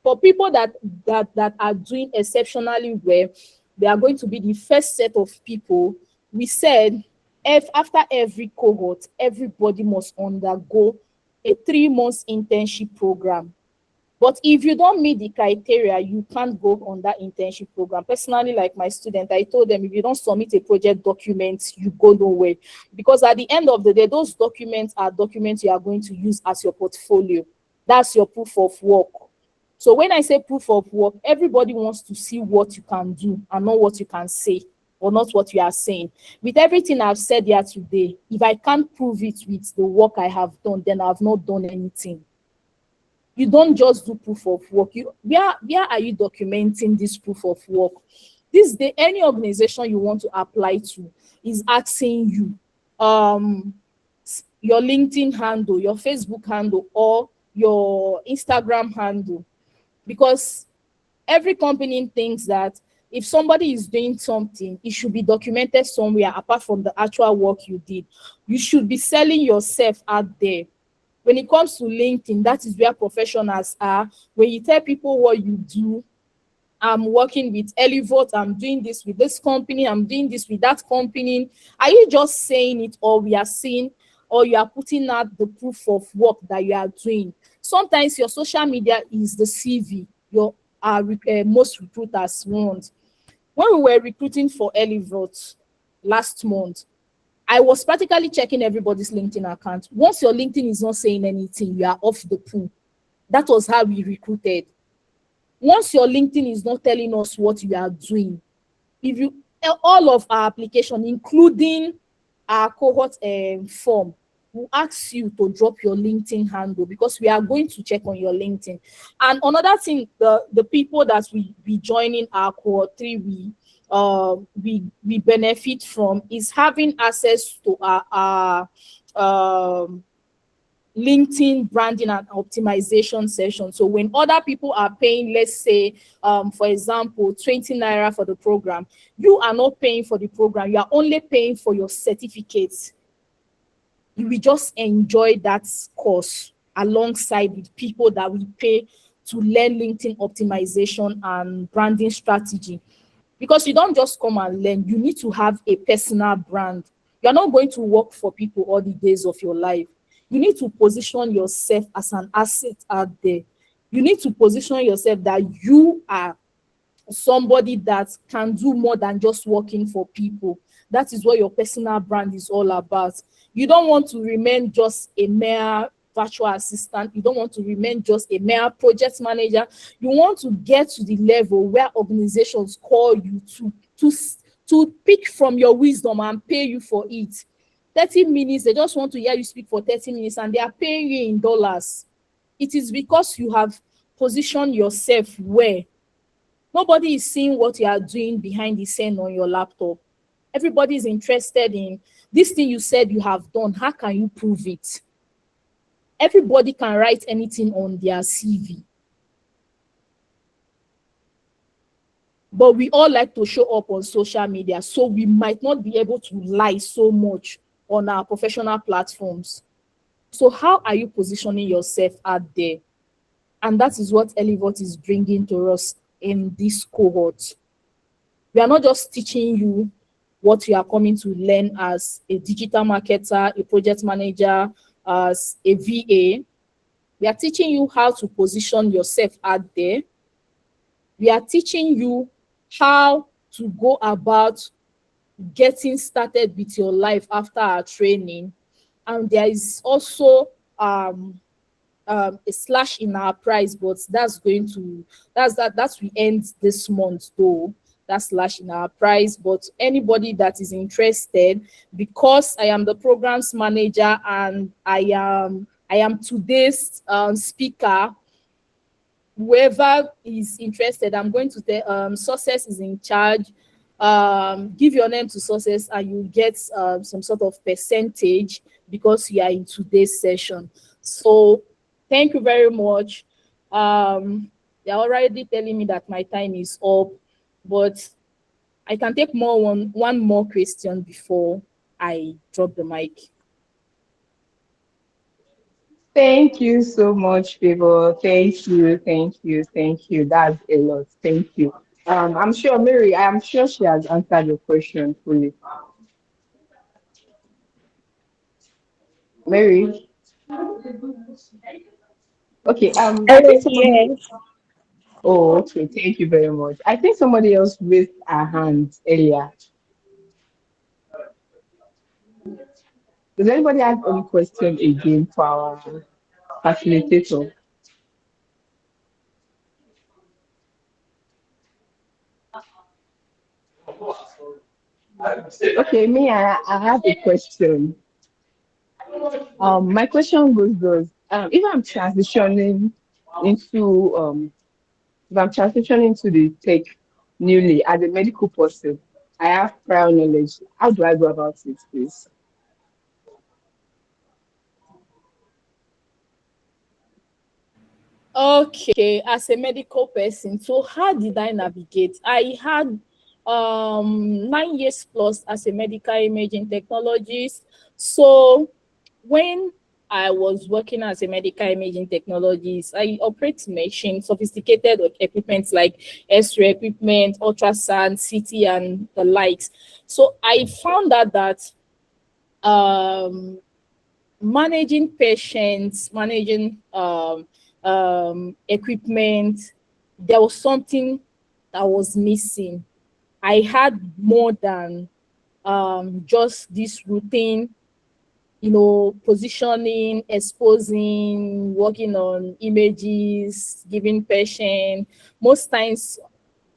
for people that are doing exceptionally well, they are going to be the first set of people. We said after every cohort, everybody must undergo a 3-month internship program. But if you don't meet the criteria, you can't go on that internship program. Personally, like my student, I told them, if you don't submit a project document, you go nowhere. Because at the end of the day, those documents are documents you are going to use as your portfolio. That's your proof of work. So when I say proof of work, everybody wants to see what you can do and not what you can say or not what you are saying. With everything I've said here today, if I can't prove it with the work I have done, then I've not done anything. You don't just do proof of work. Where are you documenting this proof of work? Any organization you want to apply to is asking you your LinkedIn handle, your Facebook handle, or your Instagram handle, because every company thinks that If somebody is doing something, it should be documented somewhere apart from the actual work you did. You should be selling yourself out there. When it comes to LinkedIn, that is where professionals are. When you tell people what you do, I'm working with Elevot, I'm doing this with this company, I'm doing this with that company. Are you just saying it, or we are seeing, or you are putting out the proof of work that you are doing? Sometimes your social media is the CV your most recruiters want. When we were recruiting for Elevot last month, I was practically checking everybody's LinkedIn account. Once your LinkedIn is not saying anything, you are off the pool. That was how we recruited. Once your LinkedIn is not telling us what you are doing, if you all of our application, including our cohort form, will ask you to drop your LinkedIn handle because we are going to check on your LinkedIn. And another thing, the people that we be joining our cohort 3, we benefit from is having access to our LinkedIn branding and optimization session. So when other people are paying, let's say, for example, 20 naira for the program, you are not paying for the program. You are only paying for your certificates. You will just enjoy that course alongside with people that we pay to learn LinkedIn optimization and branding strategy. Because you don't just come and learn, you need to have a personal brand. You're not going to work for people all the days of your life. You need to position yourself as an asset out there. You need to position yourself that you are somebody that can do more than just working for people. That is what your personal brand is all about. You don't want to remain just a mere virtual assistant. You don't want to remain just a mere project manager. You want to get to the level where organizations call you to pick from your wisdom and pay you for it. 30 minutes, they just want to hear you speak for 30 minutes and they are paying you in dollars. It is because you have positioned yourself where nobody is seeing what you are doing behind the scene on your laptop. Everybody is interested in this thing you said you have done. How can you prove it? Everybody can write anything on their CV. But we all like to show up on social media, so we might not be able to lie so much on our professional platforms. So how are you positioning yourself out there? And that is what Elevot is bringing to us in this cohort. We are not just teaching you what you are coming to learn as a digital marketer, a project manager, as a VA. We are teaching you how to position yourself out there. We are teaching you how to go about getting started with your life after our training. And there is also a slash in our price, but that's we end this month though. That slash in our price, but anybody that is interested, because I am the programs manager and I am today's speaker, whoever is interested, I'm going to tell Success is in charge. Give your name to Success and you get some sort of percentage because you are in today's session. So thank you very much. They're already telling me that my time is up, but I can take one more question before I drop the mic. Thank you so much, people. Thank you, thank you, thank you. That's a lot. Thank you. I'm sure Mary, I am sure she has answered your question fully. Mary, okay. I think somebody. Yes. Oh, okay. Thank you very much. I think somebody else raised a hand earlier. Does anybody have any question again for our facilitator? Okay, me, I have a question. My question goes, if I'm transitioning into if I'm transitioning to the tech newly as a medical person, I have prior knowledge. How do I go about it, please? Okay, as a medical person, so how did I navigate? I had 9 years plus as a medical imaging technologist. So when I was working as a medical imaging technologist, I operate machines, sophisticated equipment like X-ray equipment, ultrasound, CT, and the likes. So I found out that um, managing patients, managing equipment, there was something that was missing. I had more than just this routine, positioning, exposing, working on images, giving patient. Most times,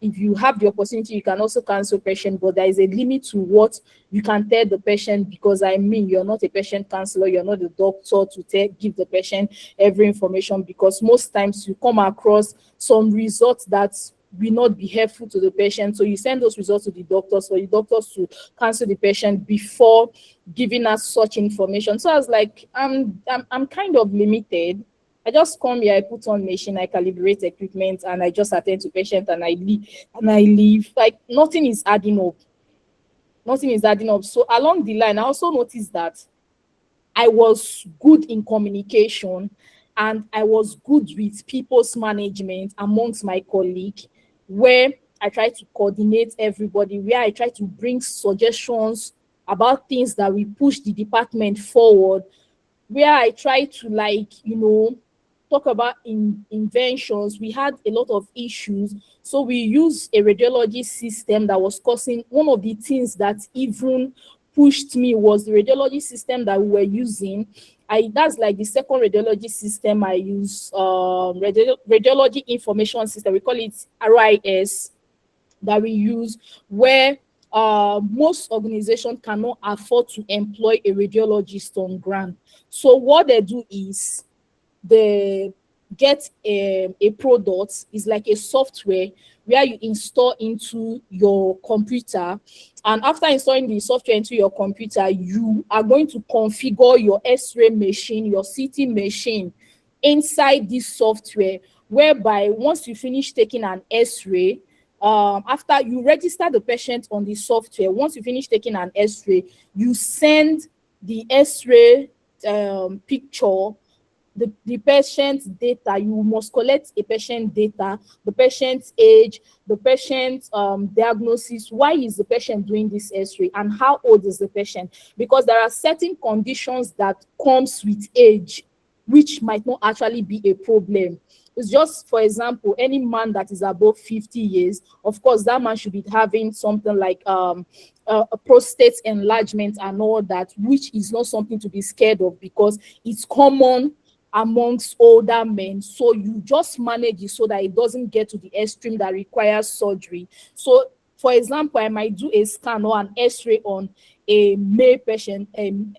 if you have the opportunity, you can also cancel patient, but there is a limit to what you can tell the patient, because I mean, you're not a patient counselor, you're not a doctor to give the patient every information, because most times you come across some results that will not be helpful to the patient. So you send those results to the doctors for the doctors to cancel the patient before giving us such information. So I was like, I'm kind of limited. I just come here, I put on machine, I calibrate equipment, and I just attend to patient, and I leave. And I leave. Like nothing is adding up. Nothing is adding up. So along the line, I also noticed that I was good in communication, and I was good with people's management amongst my colleague, where I try to coordinate everybody, where I try to bring suggestions about things that will push the department forward, where I try to talk about inventions. We had a lot of issues, so we used a radiology system that was causing one of the things that even pushed me was the radiology system that we were using. That's like the second radiology system I use, radiology information system. We call it RIS that we use, where most organizations cannot afford to employ a radiologist on ground. So what they do is they get a product, is like a software where you install into your computer, and after installing the software into your computer, you are going to configure your X-ray machine, your CT machine inside this software, whereby once you finish taking an X-ray, after you register the patient on the software, once you finish taking an X-ray, you send the X-ray picture, the patient's data. You must collect a patient data, the patient's age, the patient's diagnosis. Why is the patient doing this X-ray, and how old is the patient? Because there are certain conditions that comes with age, which might not actually be a problem. It's just, for example, any man that is above 50 years, of course, that man should be having something like a prostate enlargement and all that, which is not something to be scared of, because it's common amongst older men. So you just manage it so that it doesn't get to the extreme that requires surgery. So, for example, I might do a scan or an X-ray on a male patient,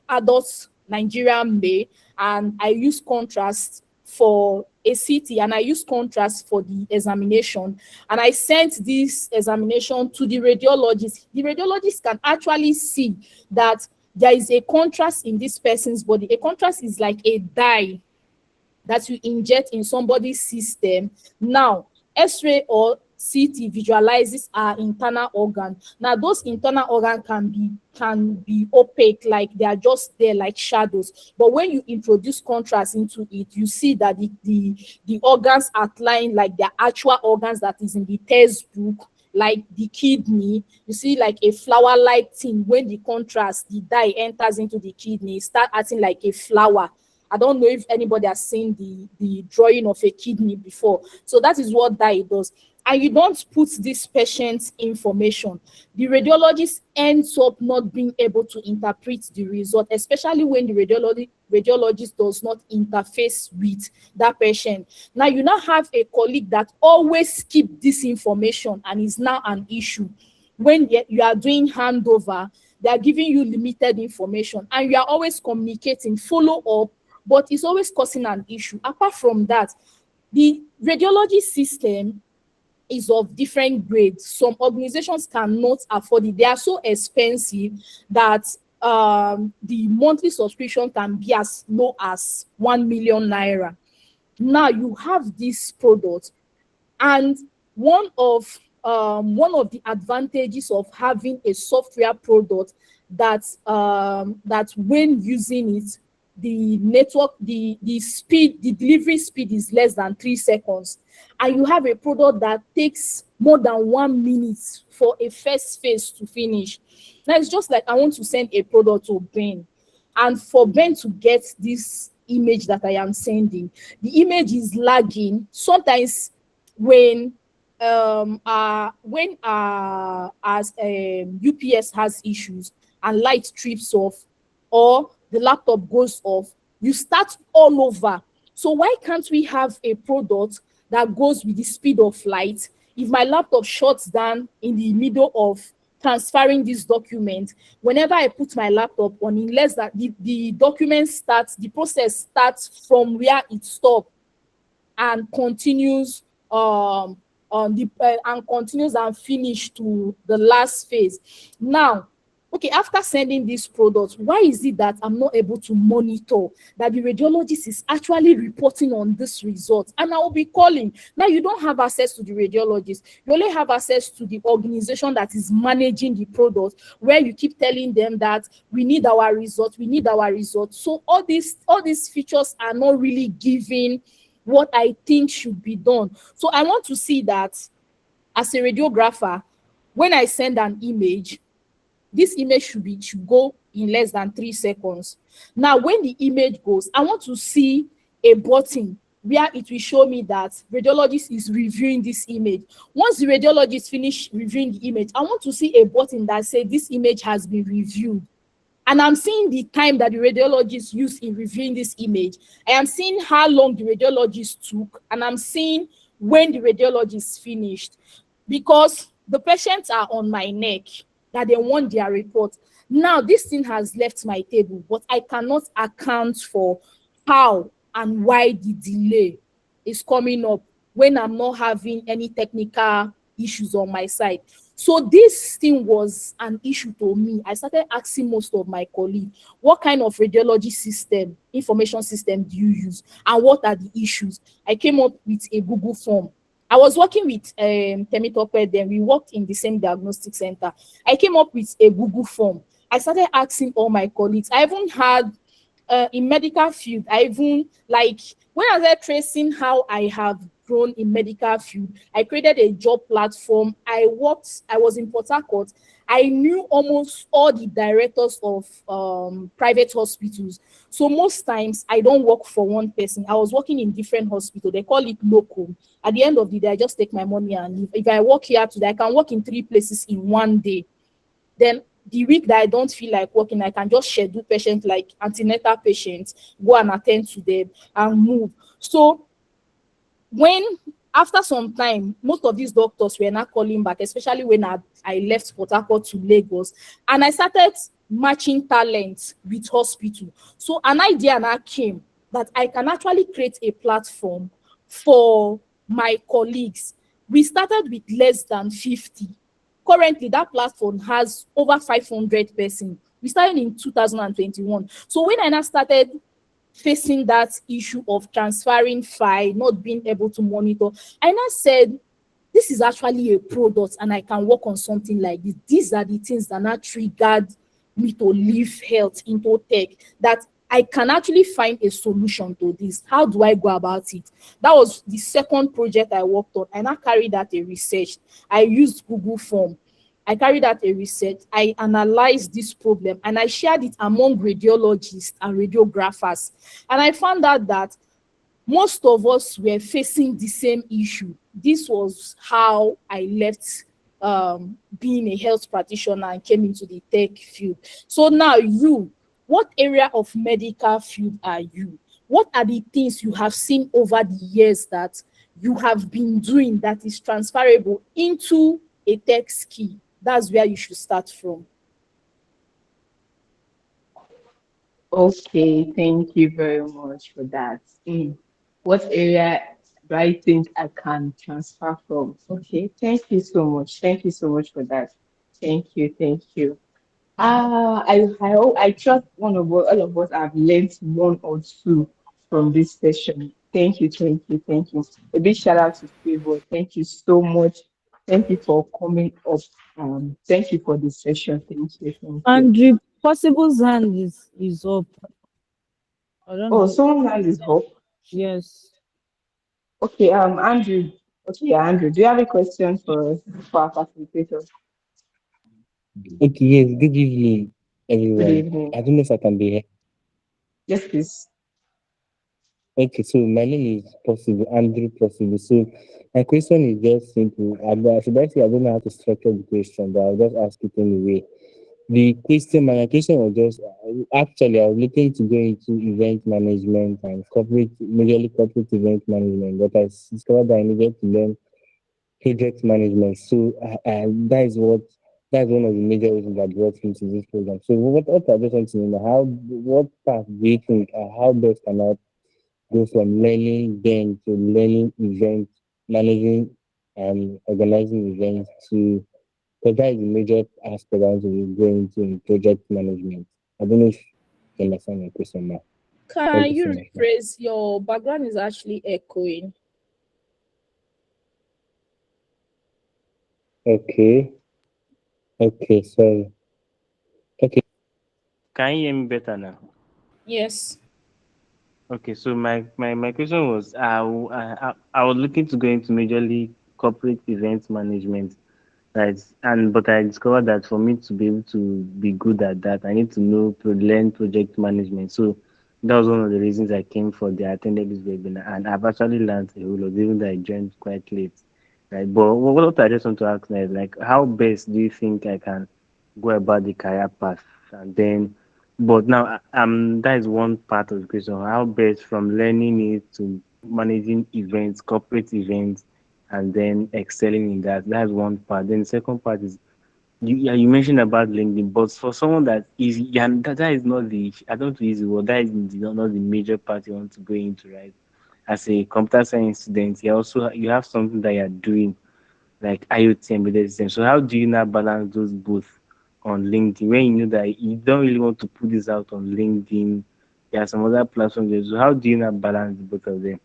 adult Nigerian male, and I use contrast for a CT, and I use contrast for the examination, and I sent this examination to the radiologist. The radiologist can actually see that there is a contrast in this person's body. A contrast is like a dye that you inject in somebody's system. Now, X-ray or CT visualizes our internal organ. Now, those internal organs can be opaque, like they are just there like shadows. But when you introduce contrast into it, you see that the organs outline like their actual organs that is in the textbook, like the kidney. You see like a flower-like thing. When the contrast, the dye enters into the kidney, it start acting like a flower. I don't know if anybody has seen the drawing of a kidney before. So that is what dye does. And you don't put this patient's information. The radiologist ends up not being able to interpret the result, especially when the radiologist does not interface with that patient. Now you now have a colleague that always keep this information, and is now an issue. When you are doing handover, they are giving you limited information, and you are always communicating, follow up, but it's always causing an issue. Apart from that, the radiology system is of different grades. Some organizations cannot afford it. They are so expensive that the monthly subscription can be as low as 1 million naira. Now you have this product, and one of the advantages of having a software product that when using it, the network, the speed, the delivery speed is less than 3 seconds, and you have a product that takes more than 1 minute for a first phase to finish. Now it's just like I want to send a product to Ben, and for Ben to get this image that I am sending, the image is lagging. Sometimes when as UPS has issues and light trips off, or the laptop goes off, you start all over. So why can't we have a product that goes with the speed of light? If my laptop shuts down in the middle of transferring this document, whenever I put my laptop on, in less than the document starts, the process starts from where it stopped and continues on the and continues and finish to the last phase. Now, okay, after sending this product, why is it that I'm not able to monitor that the radiologist is actually reporting on this result? And I will be calling. Now you don't have access to the radiologist, you only have access to the organization that is managing the product, where you keep telling them that we need our result, we need our result. So all these features are not really giving what I think should be done. So I want to see that as a radiographer, when I send an image, this image should go in less than 3 seconds. Now, when the image goes, I want to see a button where it will show me that radiologist is reviewing this image. Once the radiologist finish reviewing the image, I want to see a button that says this image has been reviewed. And I'm seeing the time that the radiologist used in reviewing this image. I am seeing how long the radiologist took, and I'm seeing when the radiologist finished. Because the patients are on my neck, that they want their report. Now, this thing has left my table, but I cannot account for how and why the delay is coming up when I'm not having any technical issues on my side. So this thing was an issue to me. I started asking most of my colleagues, what kind of radiology system, information system do you use? And what are the issues? I came up with a Google form. I was working with Temitope then. We worked in the same diagnostic center. I came up with a Google form. I started asking all my colleagues. I even had in medical field, I even like when I was tracing how I have grown in medical field, I created a job platform. I was in Port Harcourt. I knew almost all the directors of private hospitals. So most times I don't work for one person. I was working in different hospitals. They call it local. At the end of the day, I just take my money and leave. If I work here today, I can work in 3 places in one day. Then the week that I don't feel like working, I can just schedule patients like antenatal patients, go and attend to them and move. So when after some time, most of these doctors were not calling back, especially when I left Port Harcourt to Lagos, and I started matching talent with hospital. So an idea now came that I can actually create a platform for my colleagues. We started with less than 50. Currently, that platform has over 500 persons. We started in 2021. So when I now started facing that issue of transferring file, not being able to monitor, I now said, this is actually a product and I can work on something like this. These are the things that now triggered me to leave health into tech, that I can actually find a solution to this. How do I go about it? That was the second project I worked on. I now carried out a research. I used Google Form. I carried out a research. I analyzed this problem and I shared it among radiologists and radiographers. And I found out that most of us were facing the same issue. This was how I left being a health practitioner and came into the tech field. So now what area of medical field are you? What are the things you have seen over the years that you have been doing that is transferable into a tech skill? That's where you should start from. Okay, thank you very much for that. What area do I think I can transfer from? Okay, thank you so much. Thank you so much for that. Thank you, thank you. I trust all of us have learned one or two from this session. Thank you, thank you, thank you. A big shout out to Favor. Thank you so much. Thank you for coming up. Thank you for this session. Thank you, thank you. Andrew, Possible's hand is up. I don't Oh, know. someone hand is up. Yes. Okay, Andrew. Okay, Andrew, do you have a question for our facilitator? Okay, yes, good evening, Good everyone. evening. I don't know if I can be here. Yes, please. Okay, so my name is Possible, Andrew Possible. So my question is just simple. Should I say I don't know how to structure the question, but I'll just ask it anyway. My question was just actually I was looking to go into event management and majorly corporate event management, but discovered that I needed to learn project management. So that's one of the major reasons that brought me to this program. So what I just want to know what path do you think how best can I go from learning then to learning events, managing and organizing events to because that is a major aspect I want to go into in project management. I don't know if you understand my question now. Can Thank you so you much. rephrase? Your background is actually echoing. Okay. Okay, sorry. Okay. Can you hear me better now? Yes. Okay, so my question was I was looking to go into majorly corporate events management, right? And but I discovered that for me to be able to be good at that, I need to learn project management. So that was one of the reasons I came for the attended this webinar, and I've actually learned a whole lot, even though I joined quite late, right? But what I just want to ask now is like, how best do you think I can go about the career path, and then but now, that is one part of the question. How best from learning it to managing events, corporate events, and then excelling in that. That's one part. Then the second part is you mentioned about LinkedIn, but for someone that is yeah, that is not the I don't want to use the word that is not the major part you want to go into, right? As a computer science student, you have something that you're doing like IoT embedded system. So how do you now balance those both on LinkedIn when you know that you don't really want to put this out on LinkedIn? There are some other platforms there. So how do you now balance both of them?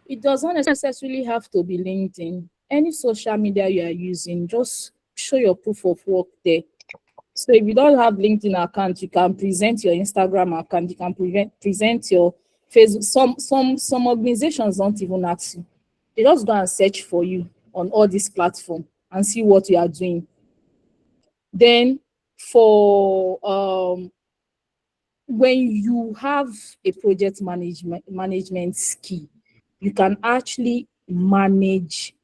It does not necessarily have to be LinkedIn. Any social media you are using, just show your proof of work there. So if you don't have LinkedIn account, you can present your Instagram account, you can present your Facebook. Some organizations don't even ask you. They just go and search for you on all these platforms and see what you are doing. Then for when you have a project management skill, you can actually manage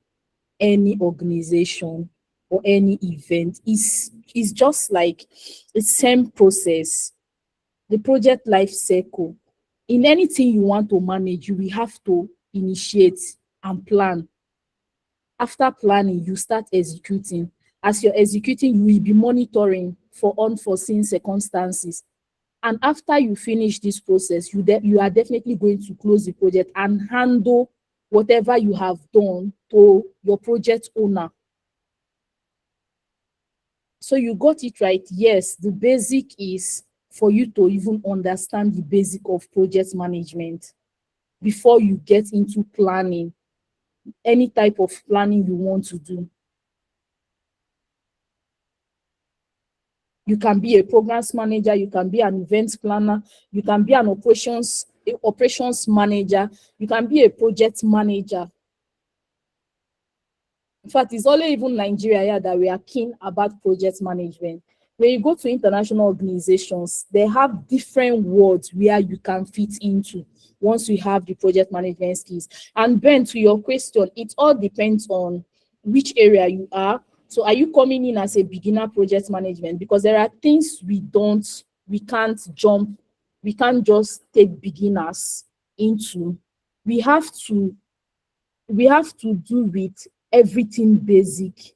any organization or any event. Is just like the same process, the project life cycle. In anything you want to manage, you will have to initiate and plan. After planning, you start executing. As you're executing, you will be monitoring for unforeseen circumstances. And after you finish this process, you are definitely going to close the project and handle whatever you have done to your project owner. So you got it right. Yes, the basic is for you to even understand the basic of project management before you get into planning, any type of planning you want to do. You can be a programs manager, you can be an events planner, you can be an operations manager, you can be a project manager. In fact, it's only even Nigeria here that we are keen about project management. When you go to international organizations, they have different words where you can fit into once you have the project management skills. And Ben, to your question, it all depends on which area you are. So are you coming in as a beginner project management? Because there are things we can't jump, we can't just take beginners into. We have to do with everything basic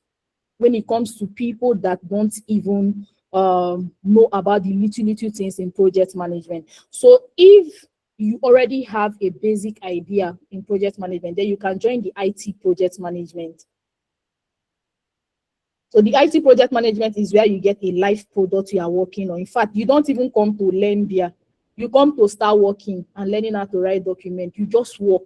when it comes to people that don't even know about the little things in project management. So if you already have a basic idea in project management, then you can join the IT project management. So the IT project management is where you get a live product you are working on. In fact, you don't even come to learn there. You come to start working and learning how to write document. You just work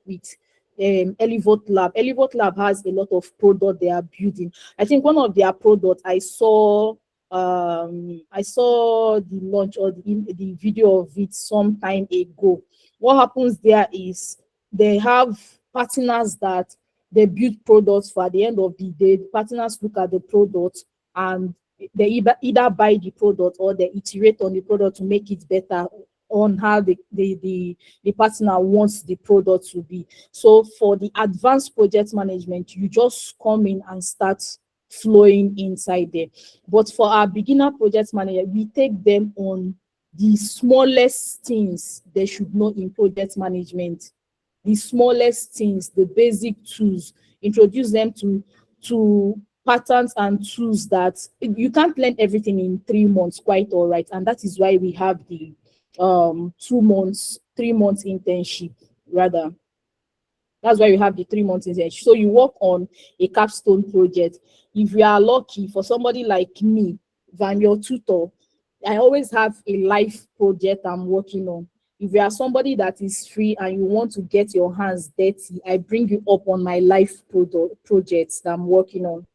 with Elevot Lab. Elevot Lab has a lot of product they are building. I think one of their products I saw the launch or the video of it some time ago. What happens there is they have partners that they build products for. At the end of the day, the partners look at the product and they either buy the product or they iterate on the product to make it better on how the partner wants the product to be. So for the advanced project management, you just come in and start flowing inside there. But for our beginner project manager, we take them on the smallest things they should know in project management, the smallest things, the basic tools, introduce them to patterns and tools that you can't learn everything in 3 months, quite all right. And that is why we have the 2 months, 3 months internship rather. That's why we have the 3 months internship. So you work on a capstone project. If you are lucky, for somebody like me, if I'm your tutor, I always have a life project I'm working on. If you are somebody that is free and you want to get your hands dirty, I bring you up on my life projects that I'm working on.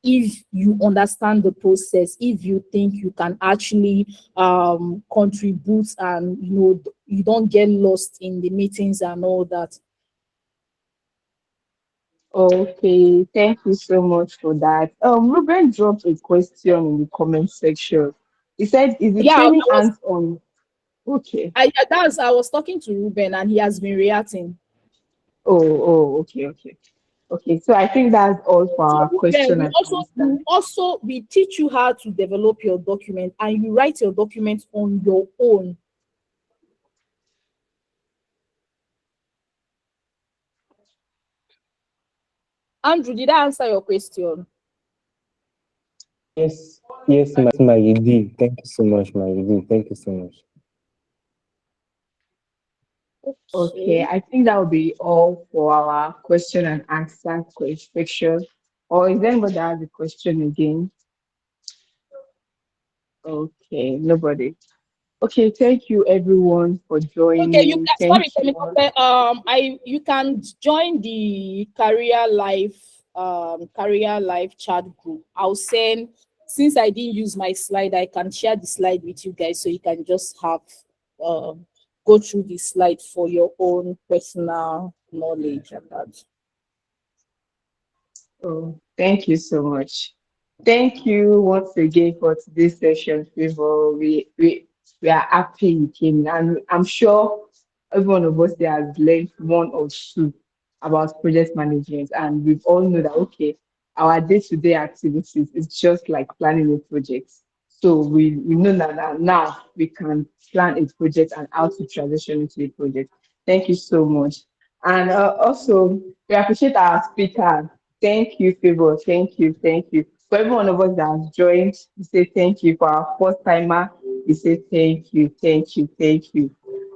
If you understand the process, if you think you can actually contribute and you don't get lost in the meetings and all that. Okay, thank you so much for that. Ruben dropped a question in the comment section. He said, "Is the Yeah, training hands-on?" Okay. I was talking to Ruben and he has been reacting. Okay, okay. Okay, so I think that's all for So our Ruben, question and answer. we teach you how to develop your document and you write your document on your own. Andrew, did I answer your question? Yes, yes, my you did. Thank you so much, my you did. Thank you so much. Okay, Okay. I think that will be all for our question and answer section. Or is there anybody that has a question again? Okay, nobody. Okay, thank you everyone for Okay, you joining. can sorry, Thank you all. you can join the career life chat group. I'll send, since I didn't use my slide, I can share the slide with you guys so you can just have um go through the slide for your own personal knowledge about. Oh, thank you so much. Thank you once again for today's session, Favor. We are happy you came, and I'm sure every one of us there has learned one or two about project management, and we've all know that okay, our day-to-day activities is just like planning a project. So we know that now we can plan a project and how to transition into a project. Thank you so much. And also, we appreciate our speaker. Thank you, Favor. Thank you. Thank you. For every one of us that has joined, we say thank you. For our first timer, we say thank you, thank you, thank you.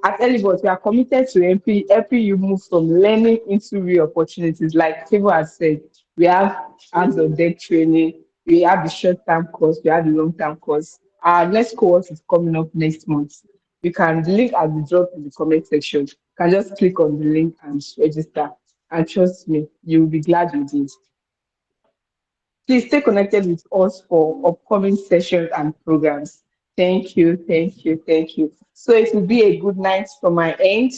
At Elibot, we are committed to helping you move from learning into real opportunities. Like Favor has said, we have hands-on deck training, we have the short-term course, we have the long-term course. Our next course is coming up next month. You can, the link has been dropped in the comment section. You can just click on the link and register. And trust me, you'll be glad you did. Please stay connected with us for upcoming sessions and programs. Thank you, thank you, thank you. So it will be a good night from my end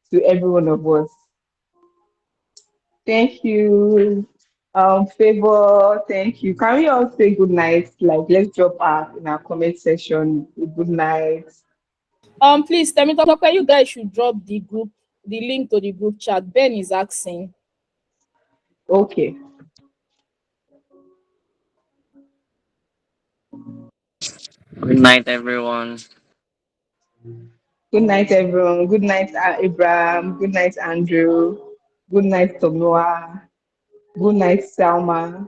to every one of us. Thank you. Favor, thank you. Can we all say good night? Like, let's drop our in our comment section. Good night. Please, Temitope, you guys should drop the link to the group chat. Ben is asking. Okay. Good night, everyone. Good night, everyone. Good night, Abraham. Good night, Andrew. Good night, Tomoa. Good night, Selma.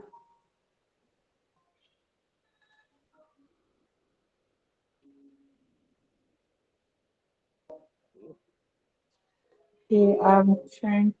Okay, I'm trying.